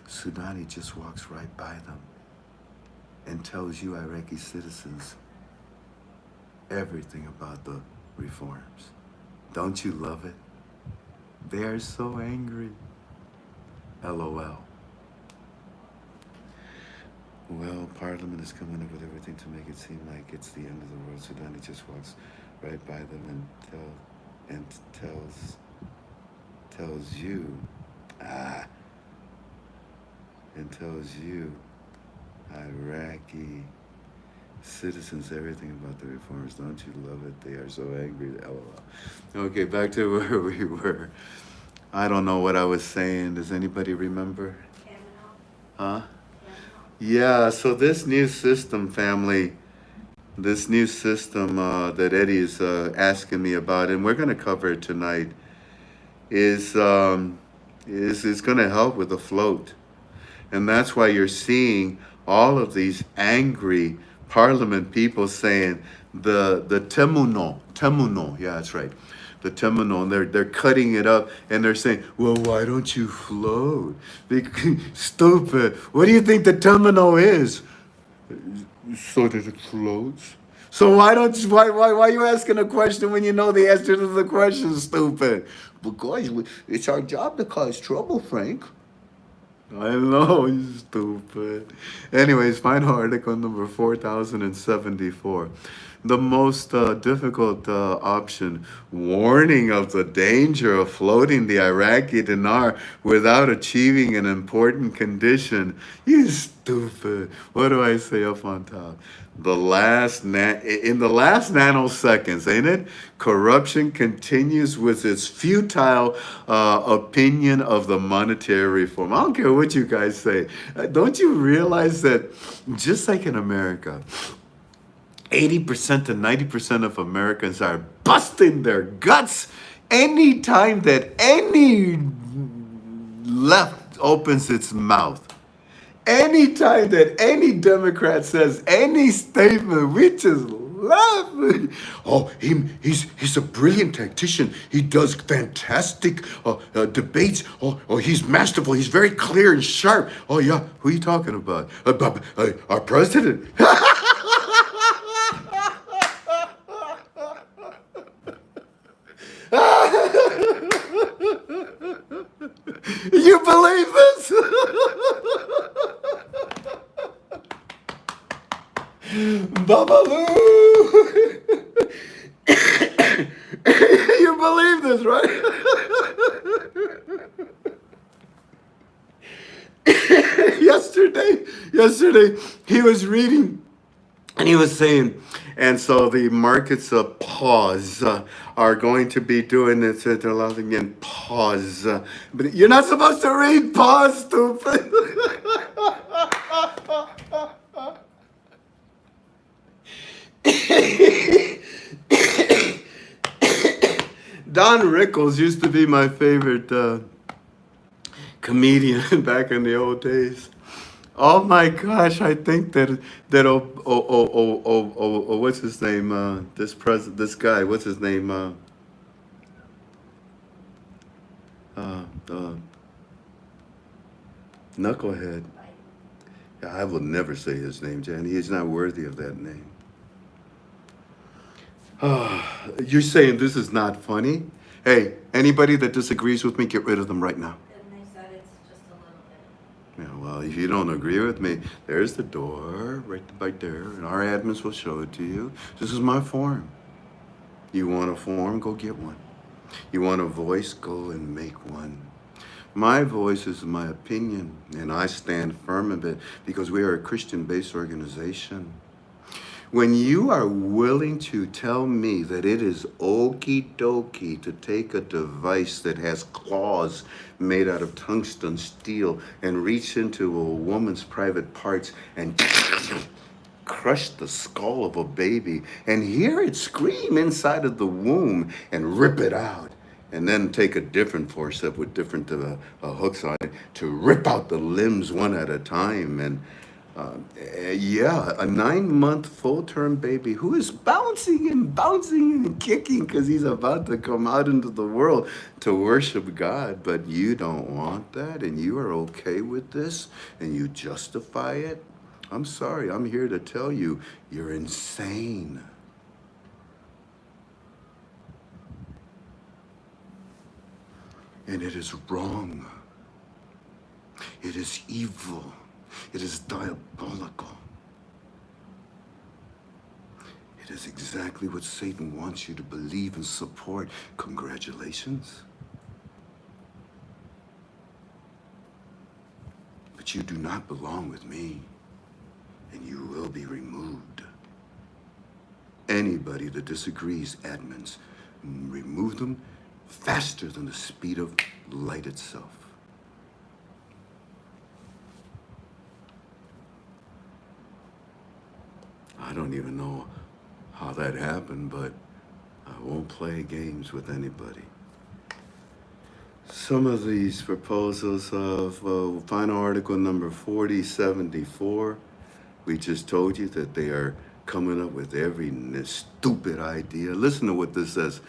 Sudani just walks right by them and tells you Iraqi citizens everything about the reforms. Don't you love it? They're so angry. LOL. Well, Parliament is coming up with everything to make it seem like it's the end of the world. Sudani just walks right by them and tells you, Iraqi Citizens, everything about the reformers. Don't you love it? They are so angry. LOL. Okay, back to where we were. I don't know what I was saying. Does anybody remember? Kavanaugh. Huh? Kavanaugh. Yeah, so this new system, family, this new system that Eddie is asking me about, and we're going to cover it tonight, is going to help with the float. And that's why you're seeing all of these angry parliament people saying the temuno, yeah, that's right, the temuno, and they're cutting it up and they're saying, well, why don't you float? Stupid. What do you think the temuno is? So that it floats. So why are you asking a question when you know the answer to the question, stupid? Because it's our job to cause trouble, Frank. I know, you stupid. Anyways, final article number 4074. The most difficult option, warning of the danger of floating the Iraqi dinar without achieving an important condition. You stupid. What do I say up on top? In the last nanoseconds, ain't it? Corruption continues with its futile opinion of the monetary reform. I don't care what you guys say. Don't you realize that just like in America, 80% to 90% of Americans are busting their guts anytime that any left opens its mouth. Anytime that any Democrat says any statement, we just laugh. Oh, he's a brilliant tactician. He does fantastic debates. Oh, he's masterful. He's very clear and sharp. Oh, yeah. Who are you talking about? Our president. You believe this? Babaloo! You believe this, right? yesterday, he was reading and he was saying, and so the markets of pause are going to be doing this. They're allowing in pause. But you're not supposed to read pause, stupid. Don Rickles used to be my favorite comedian back in the old days. Oh my gosh! I think that what's his name? This guy, what's his name? Uh, Knucklehead. Yeah, I will never say his name, Jan. He is not worthy of that name. You're saying this is not funny? Hey, anybody that disagrees with me, get rid of them right now. And they said it's just a little bit. Yeah, well, if you don't agree with me, there's the door right there, and our admins will show it to you. This is my form. You want a form? Go get one. You want a voice? Go and make one. My voice is my opinion, and I stand firm in it because we are a Christian-based organization. When you are willing to tell me that it is okie dokie to take a device that has claws made out of tungsten steel and reach into a woman's private parts and crush the skull of a baby and hear it scream inside of the womb and rip it out, and then take a different forceps with different hooks on it to rip out the limbs one at a time, and yeah, a 9-month full-term baby who is bouncing and kicking because he's about to come out into the world to worship God. But you don't want that, and you are okay with this, and you justify it. I'm sorry, I'm here to tell you, you're insane. And it is wrong. It is evil. It is diabolical. It is exactly what Satan wants you to believe and support. Congratulations. But you do not belong with me, and you will be removed. anybody that disagrees, admins. Remove them faster than the speed of light itself. I don't even know how that happened, but I won't play games with anybody. Some of these proposals of final article number 4074, we just told you that they are coming up with every stupid idea. Listen to what this says.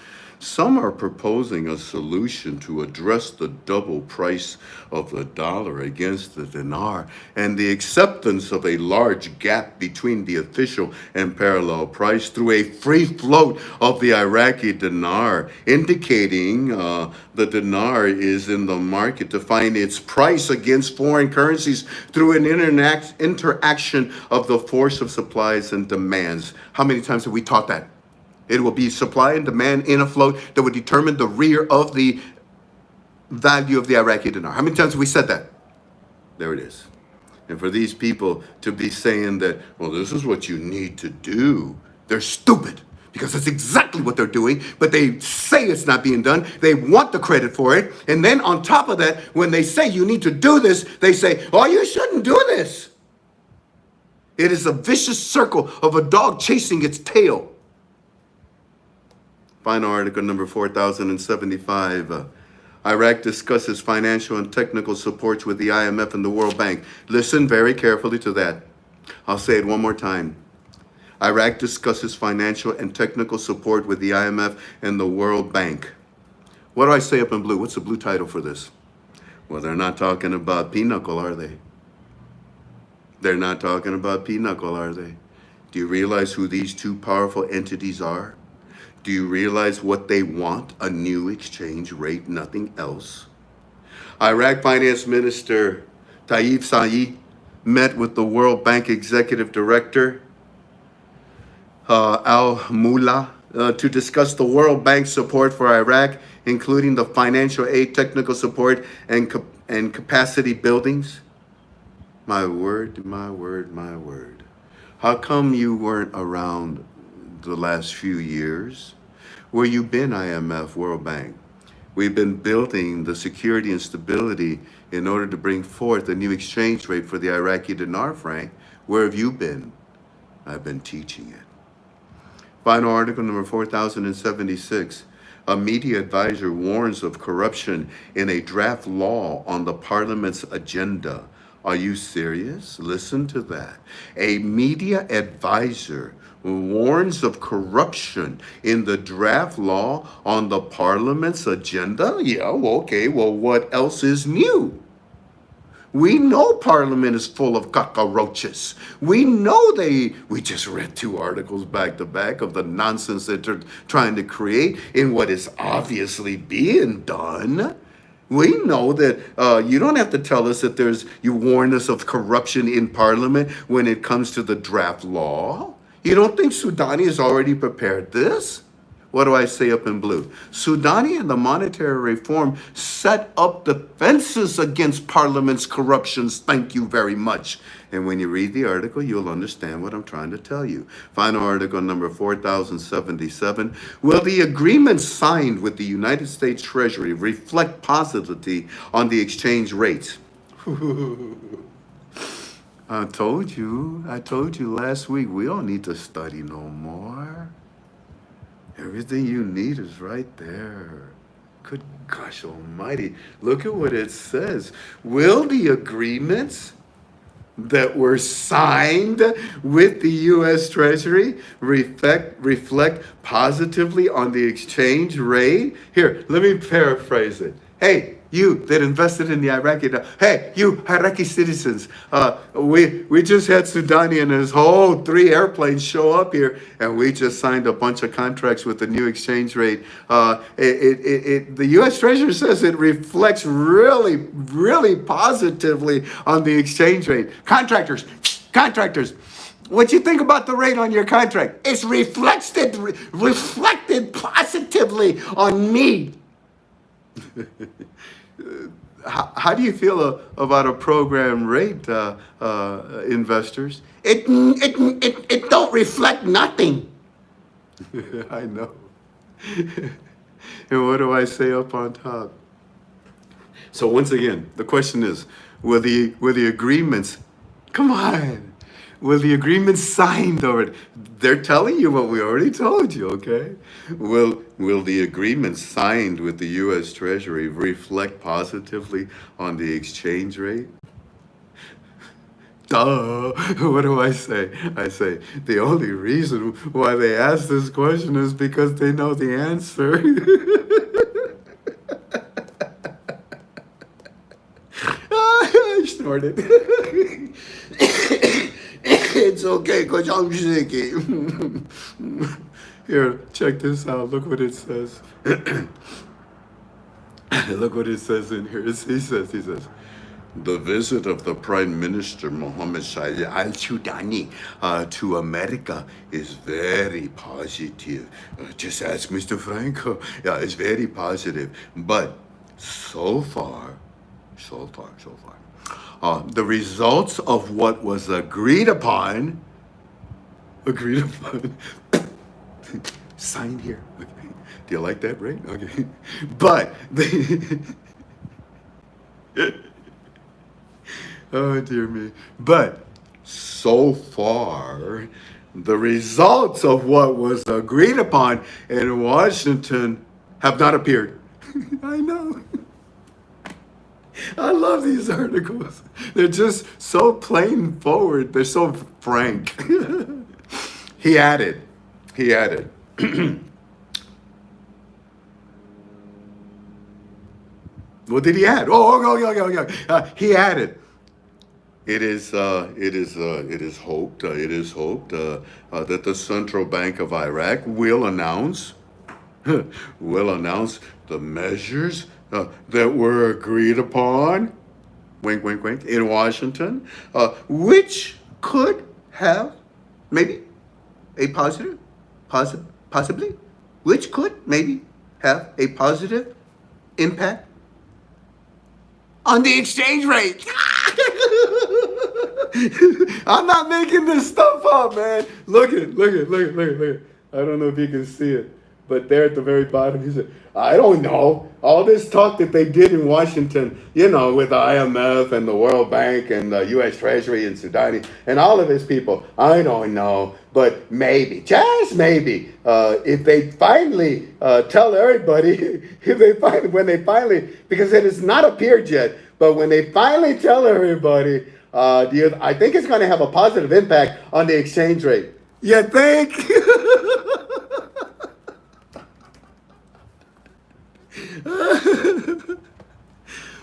Some are proposing a solution to address the double price of the dollar against the dinar and the acceptance of a large gap between the official and parallel price through a free float of the Iraqi dinar, indicating the dinar is in the market to find its price against foreign currencies through an interaction of the force of supplies and demands. How many times have we taught that? It will be supply and demand in a float that would determine the rear of the value of the Iraqi dinar. How many times have we said that? There it is. And for these people to be saying that, well, this is what you need to do, they're stupid, because that's exactly what they're doing, but they say it's not being done. They want the credit for it. And then on top of that, when they say you need to do this, they say, oh, you shouldn't do this. It is a vicious circle of a dog chasing its tail. Final article number 4075. Iraq discusses financial and technical supports with the IMF and the World Bank. Listen very carefully to that. I'll say it one more time. Iraq discusses financial and technical support with the IMF and the World Bank. What do I say up in blue? What's the blue title for this? Well, they're not talking about pinochle, are they? They're not talking about pinochle, are they? Do you realize who these two powerful entities are? Do you realize what they want? A new exchange rate, nothing else. Iraq Finance Minister Tayyip Saeed met with the World Bank Executive Director Al-Mullah to discuss the World Bank's support for Iraq, including the financial aid, technical support, and capacity buildings. My word, my word, my word. How come you weren't around the last few years? Where you been, IMF, World Bank? We've been building the security and stability in order to bring forth a new exchange rate for the Iraqi dinar, Frank. Where have you been? I've been teaching it. Final article number 4076. A media advisor warns of corruption in a draft law on the parliament's agenda. Are you serious? Listen to that. A media advisor warns of corruption in the draft law on the parliament's agenda? Yeah, okay, well, what else is new? We know Parliament is full of cockroaches. We know we just read 2 articles back to back of the nonsense that they're trying to create in what is obviously being done. We know that you don't have to tell us that you warn us of corruption in Parliament when it comes to the draft law. You don't think Soudani has already prepared this? What do I say up in blue? Soudani and the monetary reform set up defenses against Parliament's corruptions. Thank you very much. And when you read the article, you'll understand what I'm trying to tell you. Final article number 4077. Will the agreement signed with the United States Treasury reflect positively on the exchange rates? I told you last week, we don't need to study no more. Everything you need is right there. Good gosh almighty. Look at what it says. Will the agreements that were signed with the U.S. Treasury reflect positively on the exchange rate? Here, let me paraphrase it. Hey, you that invested in the Iraqi, hey, you Iraqi citizens, we just had Soudani and his whole 3 airplanes show up here, and we just signed a bunch of contracts with the new exchange rate. The U.S. Treasury says it reflects really, really positively on the exchange rate. Contractors, what you think about the rate on your contract? It's reflected positively on me. How do you feel about a program rate, investors? It don't reflect nothing. I know. And what do I say up on top? So once again, the question is, will the agreements, come on, will the agreements signed already? They're telling you what we already told you, okay? Will the agreements signed with the U.S. Treasury reflect positively on the exchange rate? Duh. What do I say? I say, the only reason why they ask this question is because they know the answer. I snorted. It's okay, because I'm sick. Here, check this out. Look what it says. Look what it says in here. He says, the visit of the Prime Minister Mohammed Shahid al-Sudani to America is very positive. Just ask Mr. Franco. Yeah, it's very positive. But so far, the results of what was agreed upon, signed here. Okay. Do you like that, right? Okay. But oh dear me. But so far, the results of what was agreed upon in Washington have not appeared. I know. I love these articles. They're just so plain forward. They're so frank. He added, what did he add? He added, it is hoped that the Central Bank of Iraq will announce the measures that were agreed upon, wink, wink, wink, in Washington, which could have maybe a possibly, which could maybe have a positive impact on the exchange rate. I'm not making this stuff up, man. Look at. I don't know if you can see it, but there at the very bottom, he said, I don't know. All this talk that they did in Washington, with the IMF and the World Bank and the U.S. Treasury and Sudani and all of his people, I don't know. But maybe, just maybe, if they finally tell everybody, because it has not appeared yet, but when they finally tell everybody, I think it's going to have a positive impact on the exchange rate. You think?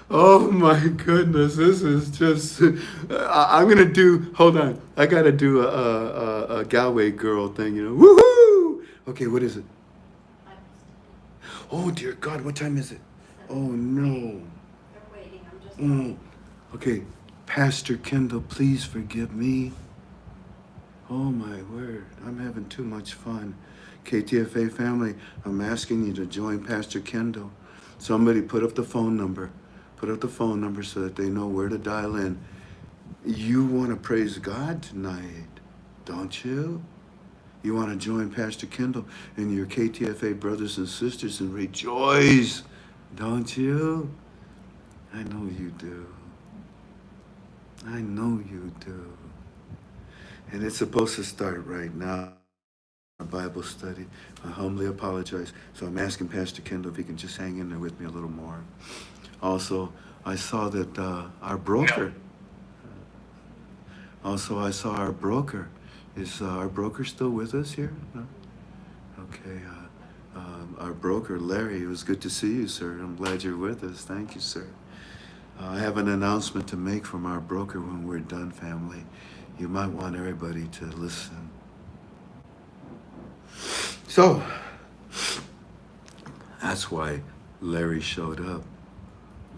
Oh my goodness, this is just, I'm going to do, hold on, I got to do a Galway girl thing, woohoo! Okay, what is it? Oh dear God, what time is it? Oh no. They're waiting, I'm just. Okay, Pastor Kendall, please forgive me. Oh my word, I'm having too much fun. KTFA family, I'm asking you to join Pastor Kendall. Somebody put up the phone number. Put up the phone number so that they know where to dial in. You want to praise God tonight, don't you? You want to join Pastor Kendall and your KTFA brothers and sisters and rejoice, don't you? I know you do. I know you do. And it's supposed to start right now. Our Bible study. I humbly apologize. So I'm asking Pastor Kendall if he can just hang in there with me a little more. Also, I saw that our broker. Is our broker still with us here? No? Okay. Our broker, Larry, it was good to see you, sir. I'm glad you're with us. Thank you, sir. I have an announcement to make from our broker when we're done, family. You might want everybody to listen. So, that's why Larry showed up.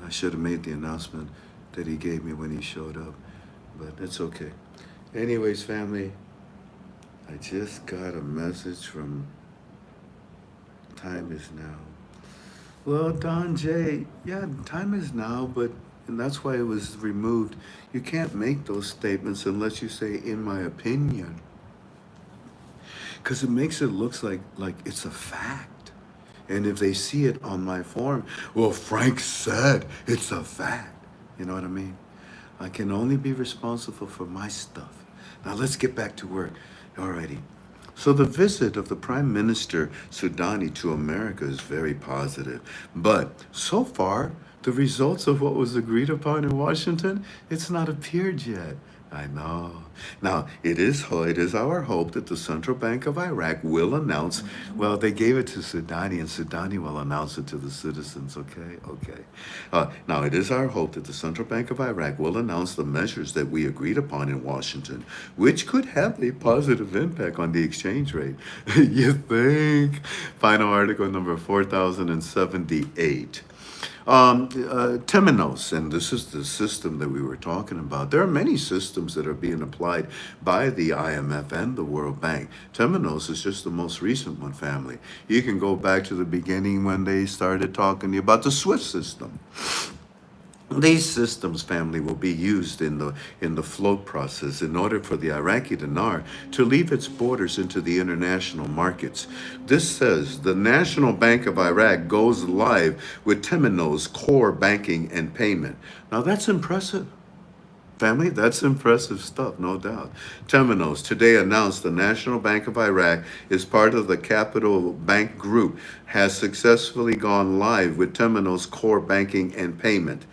I should have made the announcement that he gave me when he showed up, but it's okay. Anyways, family, I just got a message from Time Is Now. Well, Don J, yeah, time is now, and that's why it was removed. You can't make those statements unless you say, in my opinion. because it makes it look like it's a fact. And if they see it on my form, well, Frank said it's a fact. You know what I mean? I can only be responsible for my stuff. Now let's get back to work. Alrighty. So the visit of the Prime Minister Sudani to America is very positive. But so far, the results of what was agreed upon in Washington, it's not appeared yet. I know. Now, it is our hope that the Central Bank of Iraq will announce, well, they gave it to Sudani, and Sudani will announce it to the citizens, okay? Okay. Now, it is our hope that the Central Bank of Iraq will announce the measures that we agreed upon in Washington, which could have a positive impact on the exchange rate. You think? Final article number 4078. Temenos, and this is the system that we were talking about. There are many systems that are being applied by the IMF and the World Bank. Temenos is just the most recent one, family. You can go back to the beginning when they started talking about the SWIFT system. These systems, family, will be used in the float process in order for the Iraqi dinar to leave its borders into the international markets. This says the National Bank of Iraq goes live with Temenos core banking and payment. Now that's impressive. Family, that's impressive stuff, no doubt. Temenos today announced the National Bank of Iraq is part of the Capital Bank Group, has successfully gone live with Temenos core banking and payment.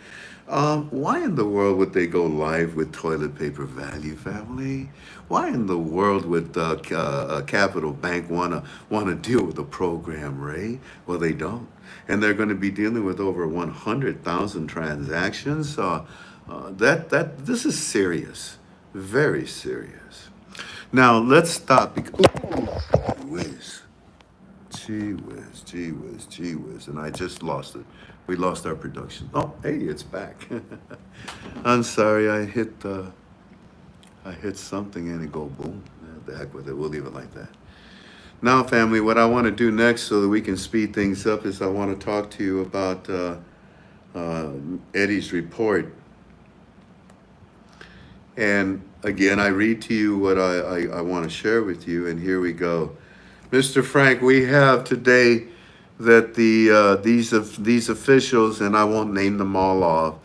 Why in the world would they go live with toilet paper value, family? Why in the world would Capital Bank wanna deal with a program, Ray? Well, they don't, and they're going to be dealing with over 100,000 transactions. This is serious, very serious. Now let's stop. Gee whiz, and I just lost it. We lost our production. Oh, hey, it's back. I'm sorry, I hit something and it go boom. The heck with it. We'll leave it like that. Now, family, what I want to do next so that we can speed things up is I want to talk to you about Eddie's report. And again, I read to you what I want to share with you, and here we go. Mr. Frank, we have today that these officials, and I won't name them all off,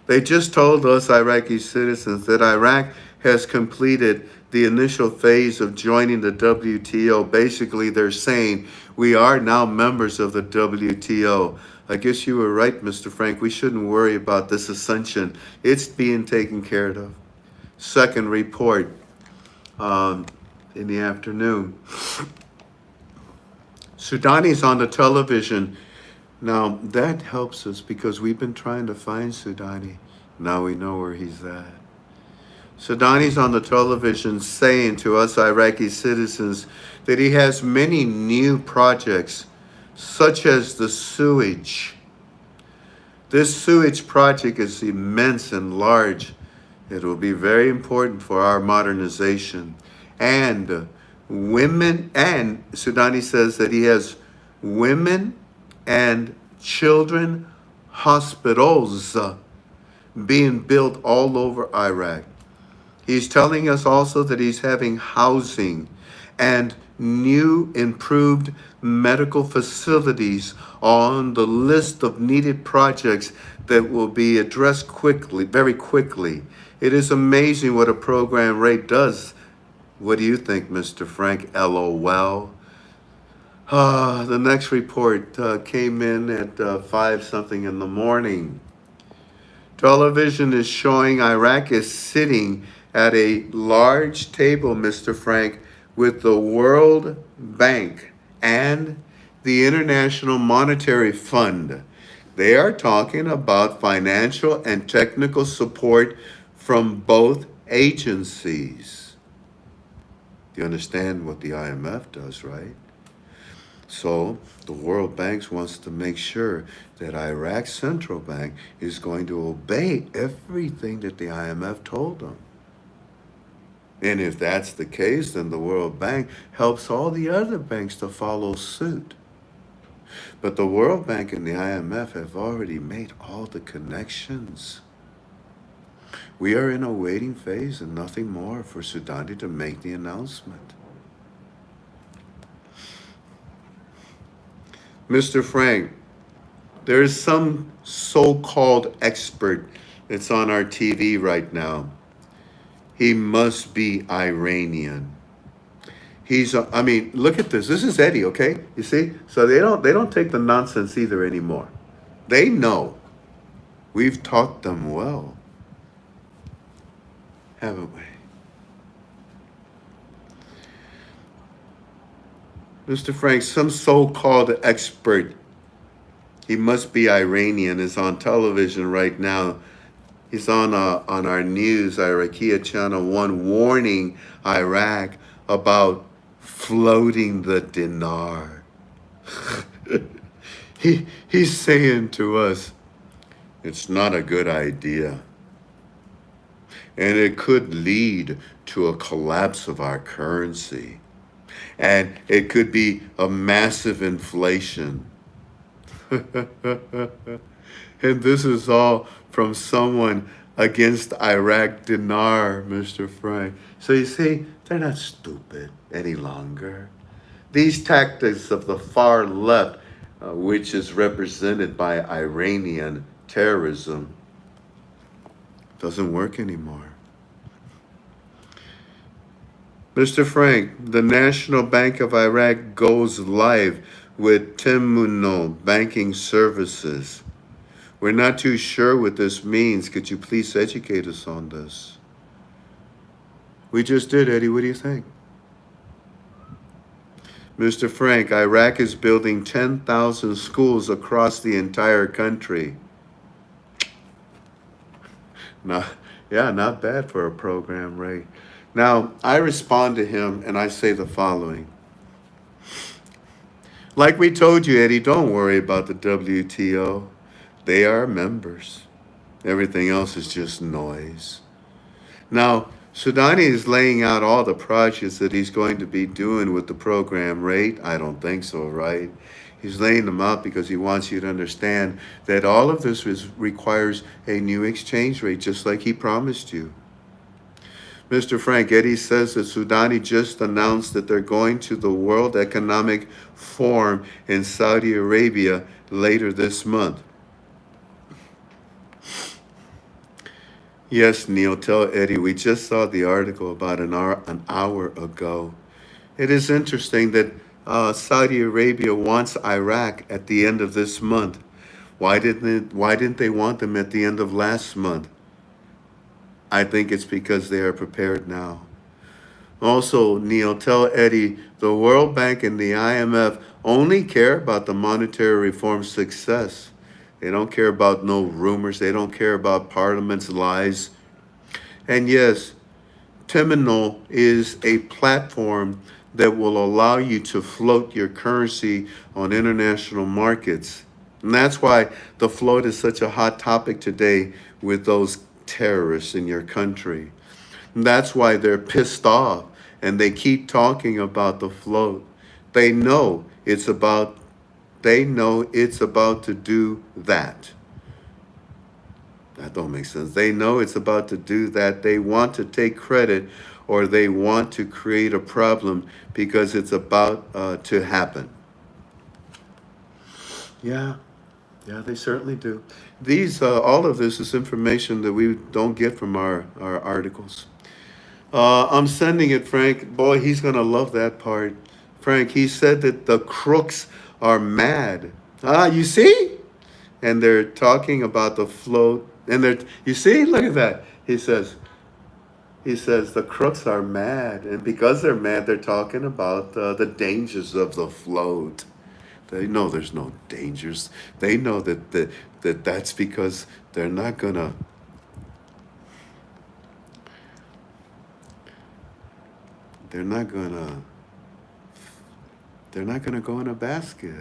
they just told us, Iraqi citizens, that Iraq has completed the initial phase of joining the WTO. Basically, they're saying we are now members of the WTO. I guess you were right, Mr. Frank. We shouldn't worry about this ascension. It's being taken care of. Second report in the afternoon. Sudani's on the television. Now, that helps us because we've been trying to find Sudani. Now we know where he's at. Sudani's on the television saying to us Iraqi citizens that he has many new projects, such as the sewage. This sewage project is immense and large. It will be very important for our modernization. And women, and Sudani says that he has women and children hospitals being built all over Iraq. He's telling us also that he's having housing and new improved medical facilities on the list of needed projects that will be addressed quickly, very quickly. It is amazing what a program rate does. What do you think, Mr. Frank? LOL. The next report came in at 5 something in the morning. Television is showing Iraq is sitting at a large table, Mr. Frank, with the World Bank and the International Monetary Fund. They are talking about financial and technical support from both agencies. You understand what the IMF does, right? So the World Bank wants to make sure that Iraq's central bank is going to obey everything that the IMF told them. And if that's the case, then the World Bank helps all the other banks to follow suit. But the World Bank and the IMF have already made all the connections. We are in a waiting phase and nothing more for Sudani to make the announcement. Mr. Frank, there is some so-called expert that's on our TV right now. He must be Iranian. I mean, look at this. This is Eddie, okay? You see? So they don't take the nonsense either anymore. They know. We've taught them well, haven't we? Mr. Frank, some so-called expert, he must be Iranian, is on television right now. He's on our news, Irakia Channel 1, warning Iraq about floating the dinar. He's saying to us, it's not a good idea. And it could lead to a collapse of our currency. And it could be a massive inflation. And this is all from someone against Iraq dinar, Mr. Frank. So you see, they're not stupid any longer. These tactics of the far left, which is represented by Iranian terrorism, doesn't work anymore. Mr. Frank, the National Bank of Iraq goes live with Temuno banking services. We're not too sure what this means. Could you please educate us on this? We just did, Eddie. What do you think? Mr. Frank, Iraq is building 10,000 schools across the entire country. Not bad for a program, Ray. Now, I respond to him and I say the following. Like we told you, Eddie, don't worry about the WTO. They are members. Everything else is just noise. Now, Sudani is laying out all the projects that he's going to be doing with the program rate. I don't think so, right? He's laying them out because he wants you to understand that all of this requires a new exchange rate, just like he promised you. Mr. Frank, Eddie says that Sudani just announced that they're going to the World Economic Forum in Saudi Arabia later this month. Yes, Neil, tell Eddie, we just saw the article about an hour ago. It is interesting that Saudi Arabia wants Iraq at the end of this month. Why didn't they want them at the end of last month? I think it's because they are prepared now. Also, Neil, tell Eddie, the World Bank and the IMF only care about the monetary reform success. They don't care about no rumors. They don't care about Parliament's lies. And yes, Teminol is a platform that will allow you to float your currency on international markets. And that's why the float is such a hot topic today with those terrorists in your country. And that's why they're pissed off and they keep talking about the float. They know it's about to do that. That don't make sense. They know it's about to do that. They want to take credit or they want to create a problem because it's about to happen. Yeah, they certainly do. All of this is information that we don't get from our articles. I'm sending it, Frank. Boy, he's going to love that part. Frank, he said that the crooks are mad. You see? And they're talking about the float. And you see? Look at that. He says the crooks are mad. And because they're mad, they're talking about the dangers of the float. They know there's no dangers. They know that's because they're not gonna go in a basket.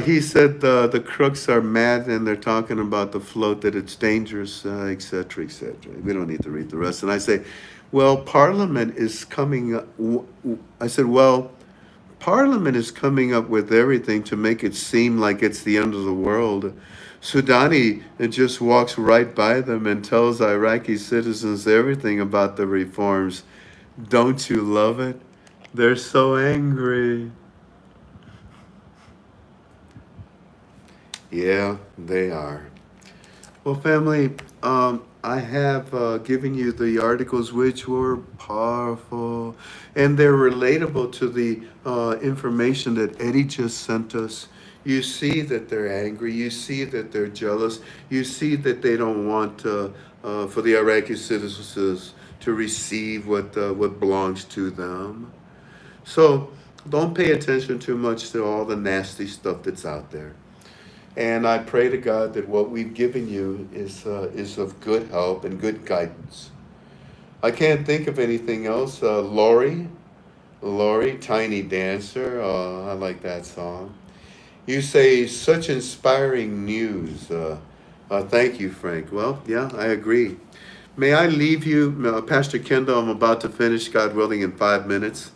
He said the crooks are mad and they're talking about the float, that it's dangerous, et cetera, et cetera. We don't need to read the rest. And I say, well, Parliament is coming up. I said, well, Parliament is coming up with everything to make it seem like it's the end of the world. Sudani just walks right by them and tells Iraqi citizens everything about the reforms. Don't you love it? They're so angry. Yeah, they are. Well, family, I have given you the articles which were powerful and they're relatable to the information that Eddie just sent us. You see that they're angry. You see that they're jealous. You see that they don't want for the Iraqi citizens to receive what belongs to them. So don't pay attention too much to all the nasty stuff that's out there. And I pray to God that what we've given you is of good help and good guidance. I can't think of anything else. Lori, Tiny Dancer. I like that song. You say such inspiring news. Thank you, Frank. Well, yeah, I agree. May I leave you, Pastor Kendall? I'm about to finish, God willing, in 5 minutes.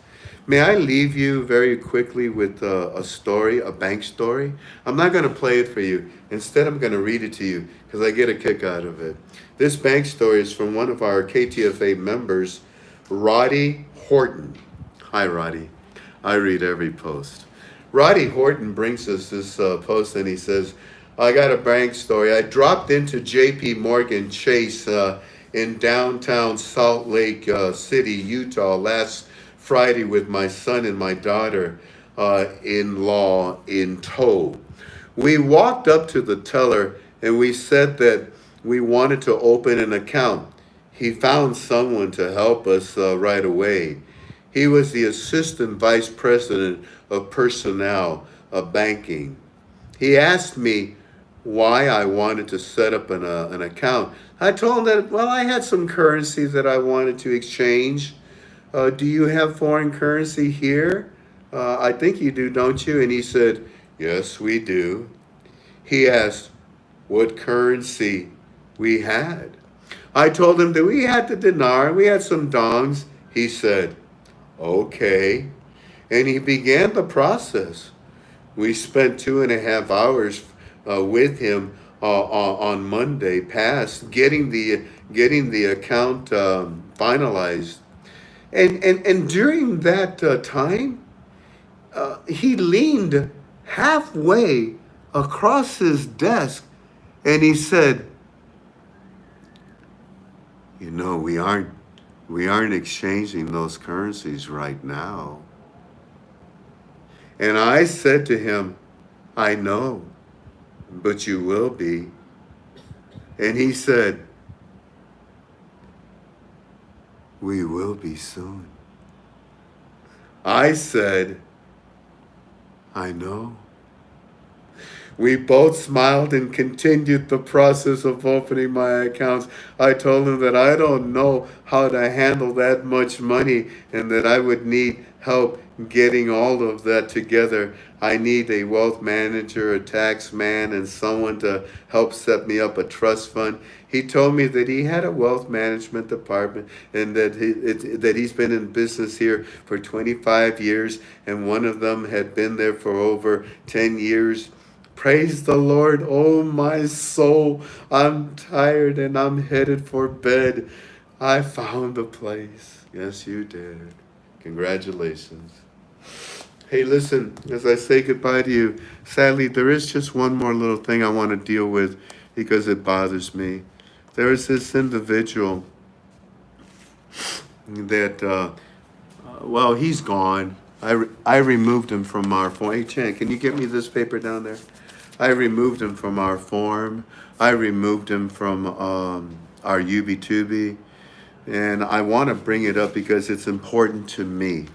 May I leave you very quickly with a story, a bank story? I'm not going to play it for you. Instead, I'm going to read it to you because I get a kick out of it. This bank story is from one of our KTFA members, Roddy Horton. Hi, Roddy. I read every post. Roddy Horton brings us this post and he says, I got a bank story. I dropped into JP Morgan Chase in downtown Salt Lake City, Utah last Friday with my son and my daughter-in-law in tow. We walked up to the teller and we said that we wanted to open an account. He found someone to help us right away. He was the assistant vice president of personnel of banking. He asked me why I wanted to set up an account. I told him that, well, I had some currency that I wanted to exchange. Do you have foreign currency here? I think you do, don't you? And he said, yes, we do. He asked what currency we had. I told him that we had the dinar, we had some dongs. He said, okay. And he began the process. We spent 2.5 hours with him on Monday past getting the account finalized. And during that time, he leaned halfway across his desk and he said, you know, we aren't exchanging those currencies right now. And I said to him, I know, but you will be. And he said, we will be soon. I said, I know. We both smiled and continued the process of opening my accounts. I told him that I don't know how to handle that much money and that I would need help getting all of that together. I need a wealth manager, a tax man, and someone to help set me up a trust fund. He told me that he had a wealth management department and that he's been in business here for 25 years and one of them had been there for over 10 years. Praise the Lord, oh my soul. I'm tired and I'm headed for bed. I found a place. Yes, you did. Congratulations. Hey, listen, as I say goodbye to you, sadly, there is just one more little thing I want to deal with because it bothers me. There is this individual that, well, he's gone. I removed him from our form. Hey, Chan, can you get me this paper down there? I removed him from our form. I removed him from our UB2B. And I want to bring it up because it's important to me.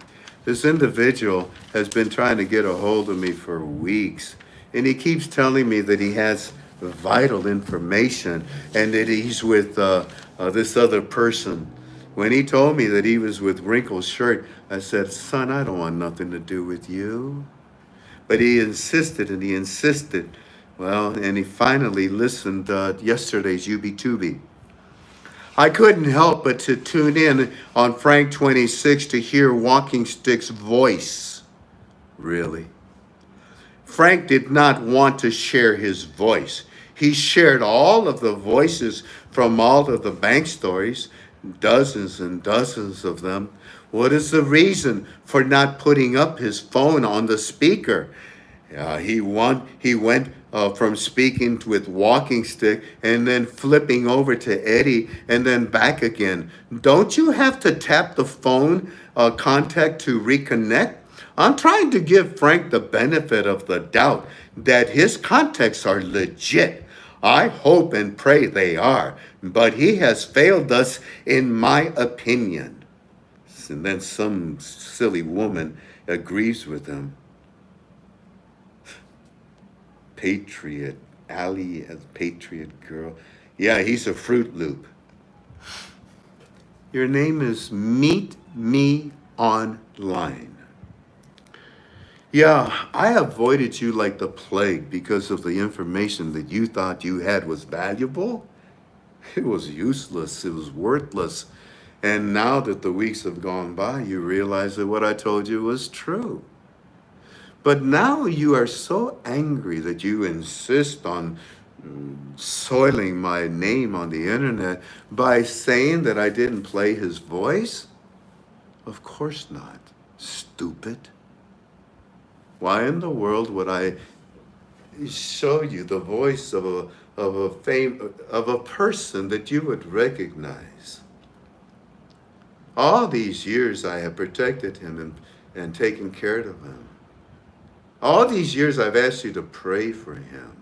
This individual has been trying to get a hold of me for weeks. And he keeps telling me that he has vital information and that he's with this other person. When he told me that he was with Wrinkled Shirt, I said, son, I don't want nothing to do with you. But he insisted and he insisted. Well, and he finally listened yesterday's UB2B. I couldn't help but to tune in on FRANK26 to hear Walking Stick's voice. Really? Frank did not want to share his voice. He shared all of the voices from all of the bank stories. dozens and dozens of them. What is the reason for not putting up his phone on the speaker? He went from speaking with walking stick and then flipping over to Eddie and then back again. Don't you have to tap the phone contact to reconnect? I'm trying to give Frank the benefit of the doubt that his contacts are legit. I hope and pray they are, but he has failed us in my opinion. And then some silly woman agrees with him. Patriot, Allie as Patriot girl. Yeah, he's a Fruit Loop. Your name is Meet Me Online. Yeah, I avoided you like the plague because of the information that you thought you had was valuable. It was useless, it was worthless. And now that the weeks have gone by, you realize that what I told you was true. But now you are so angry that you insist on soiling my name on the internet by saying that I didn't play his voice? Of course not, stupid. Why in the world would I show you the voice of a person that you would recognize? All these years I have protected him and taken care of him. All these years I've asked you to pray for him.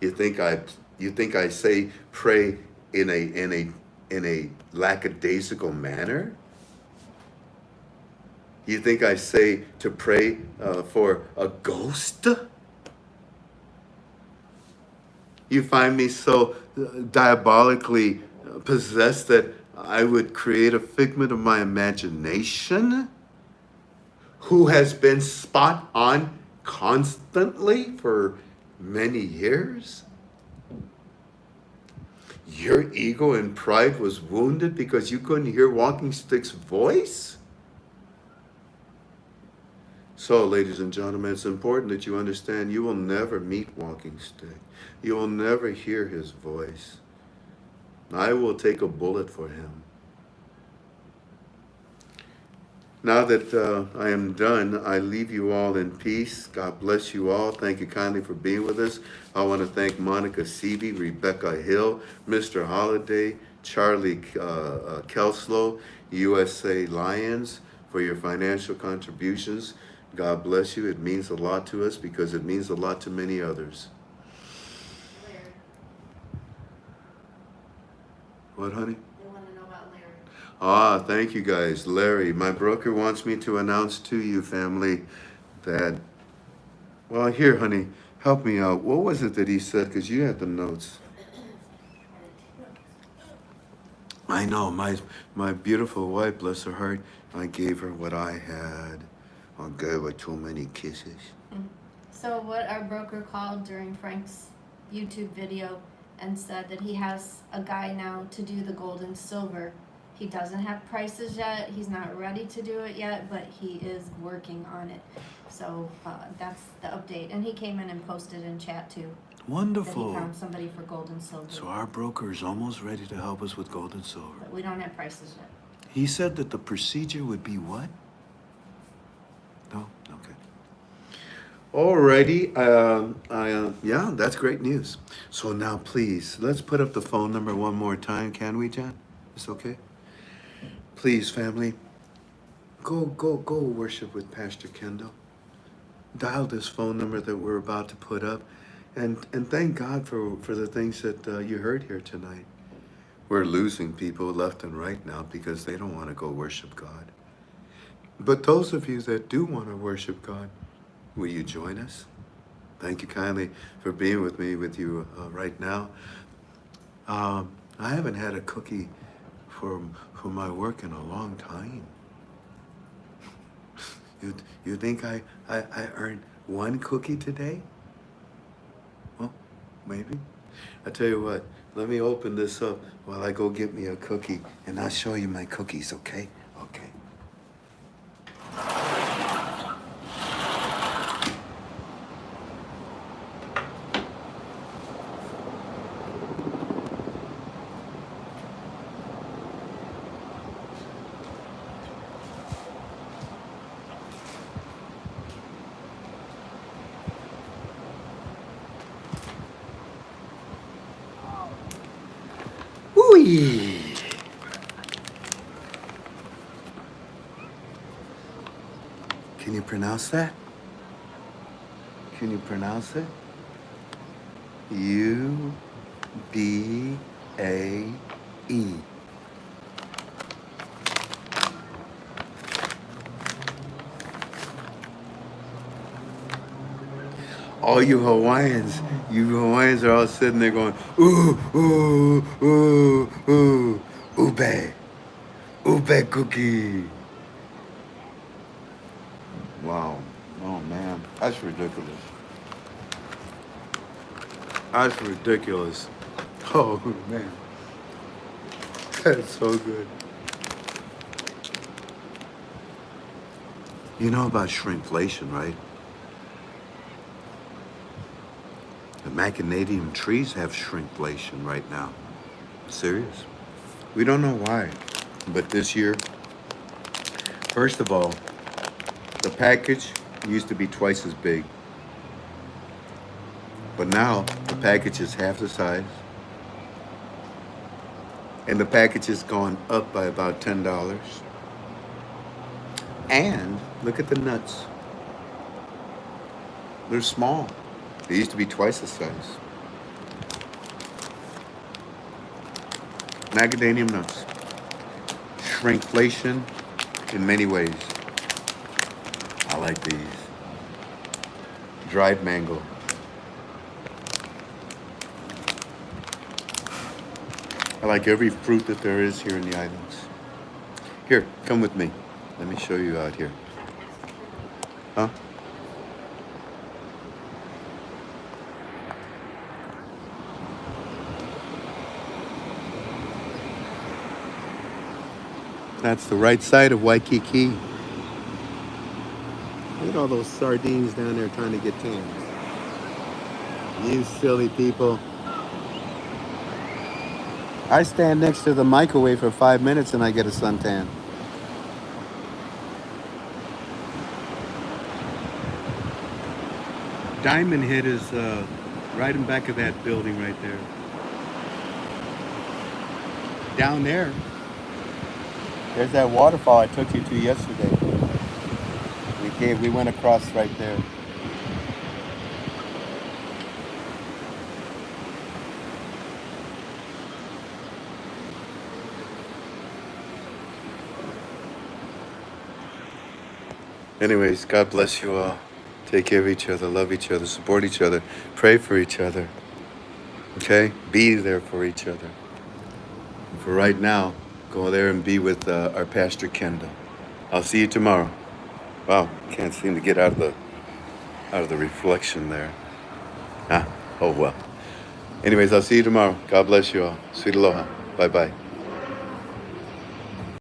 You think I say pray in a lackadaisical manner? You think I say to pray for a ghost? You find me so diabolically possessed that I would create a figment of my imagination who has been spot on constantly for many years? Your ego and pride was wounded because you couldn't hear Walking Stick's voice? So, ladies and gentlemen, it's important that you understand you will never meet Walking Stick. You will never hear his voice. I will take a bullet for him. Now that I am done, I leave you all in peace. God bless you all. Thank you kindly for being with us. I want to thank Monica Seavey, Rebecca Hill, Mr. Holiday, Charlie Kelslow, USA Lions, for your financial contributions. God bless you. It means a lot to us because it means a lot to many others. Larry. What, honey? They want to know about Larry. Ah, thank you guys. Larry, my broker wants me to announce to you, family, that, well, here, honey, help me out. What was it that he said? Because you had the notes. I know, my beautiful wife, bless her heart, I gave her what I had. I gave her too many kisses. So what our broker called during Frank's YouTube video and said that he has a guy now to do the gold and silver. He doesn't have prices yet. He's not ready to do it yet, but he is working on it. So that's the update. And he came in and posted in chat too. Wonderful. That he found somebody for gold and silver. So our broker is almost ready to help us with gold and silver. But we don't have prices yet. He said that the procedure would be what? No? Okay. Alrighty. Yeah, that's great news. So now please, let's put up the phone number one more time. Can we, Jan? It's okay? Please, family, go worship with Pastor Kendall. Dial this phone number that we're about to put up. And thank God for the things that you heard here tonight. We're losing people left and right now because they don't want to go worship God. But those of you that do want to worship God, will you join us? Thank you kindly for being with you right now. I haven't had a cookie for my work in a long time. You think I earned one cookie today? Well, maybe. I tell you what, let me open this up while I go get me a cookie, and I'll show you my cookies, okay? Okay. yeah. Can you pronounce that? Can you pronounce it? U-B-A-E. All you Hawaiians are all sitting there going, ooh, ooh, ooh, ooh, ube, ube cookie. Wow. Oh man, that's ridiculous. That's ridiculous. Oh man, that's so good. You know about shrinkflation, right? The macadamium trees have shrinkflation right now. Serious. We don't know why, but this year, first of all, the package used to be twice as big, but now the package is half the size, and the package has gone up by about $10. And look at the nuts. They're small. They used to be twice the size. Macadamia nuts. Shrinkflation in many ways. I like these. Dried mango. I like every fruit that there is here in the islands. Here, come with me. Let me show you out here. Huh? That's the right side of Waikiki. Look at all those sardines down there trying to get tanned. You silly people. I stand next to the microwave for 5 minutes and I get a suntan. Diamond Head is right in back of that building right there. Down there, there's that waterfall I took you to yesterday. We went across right there. Anyways, God bless you all. Take care of each other, love each other, support each other, pray for each other. Okay? Be there for each other. And for right now, go there and be with our Pastor Kendall. I'll see you tomorrow. Wow, can't seem to get out of the reflection there. Ah, oh well. Anyways, I'll see you tomorrow. God bless you all. Sweet aloha. Bye-bye.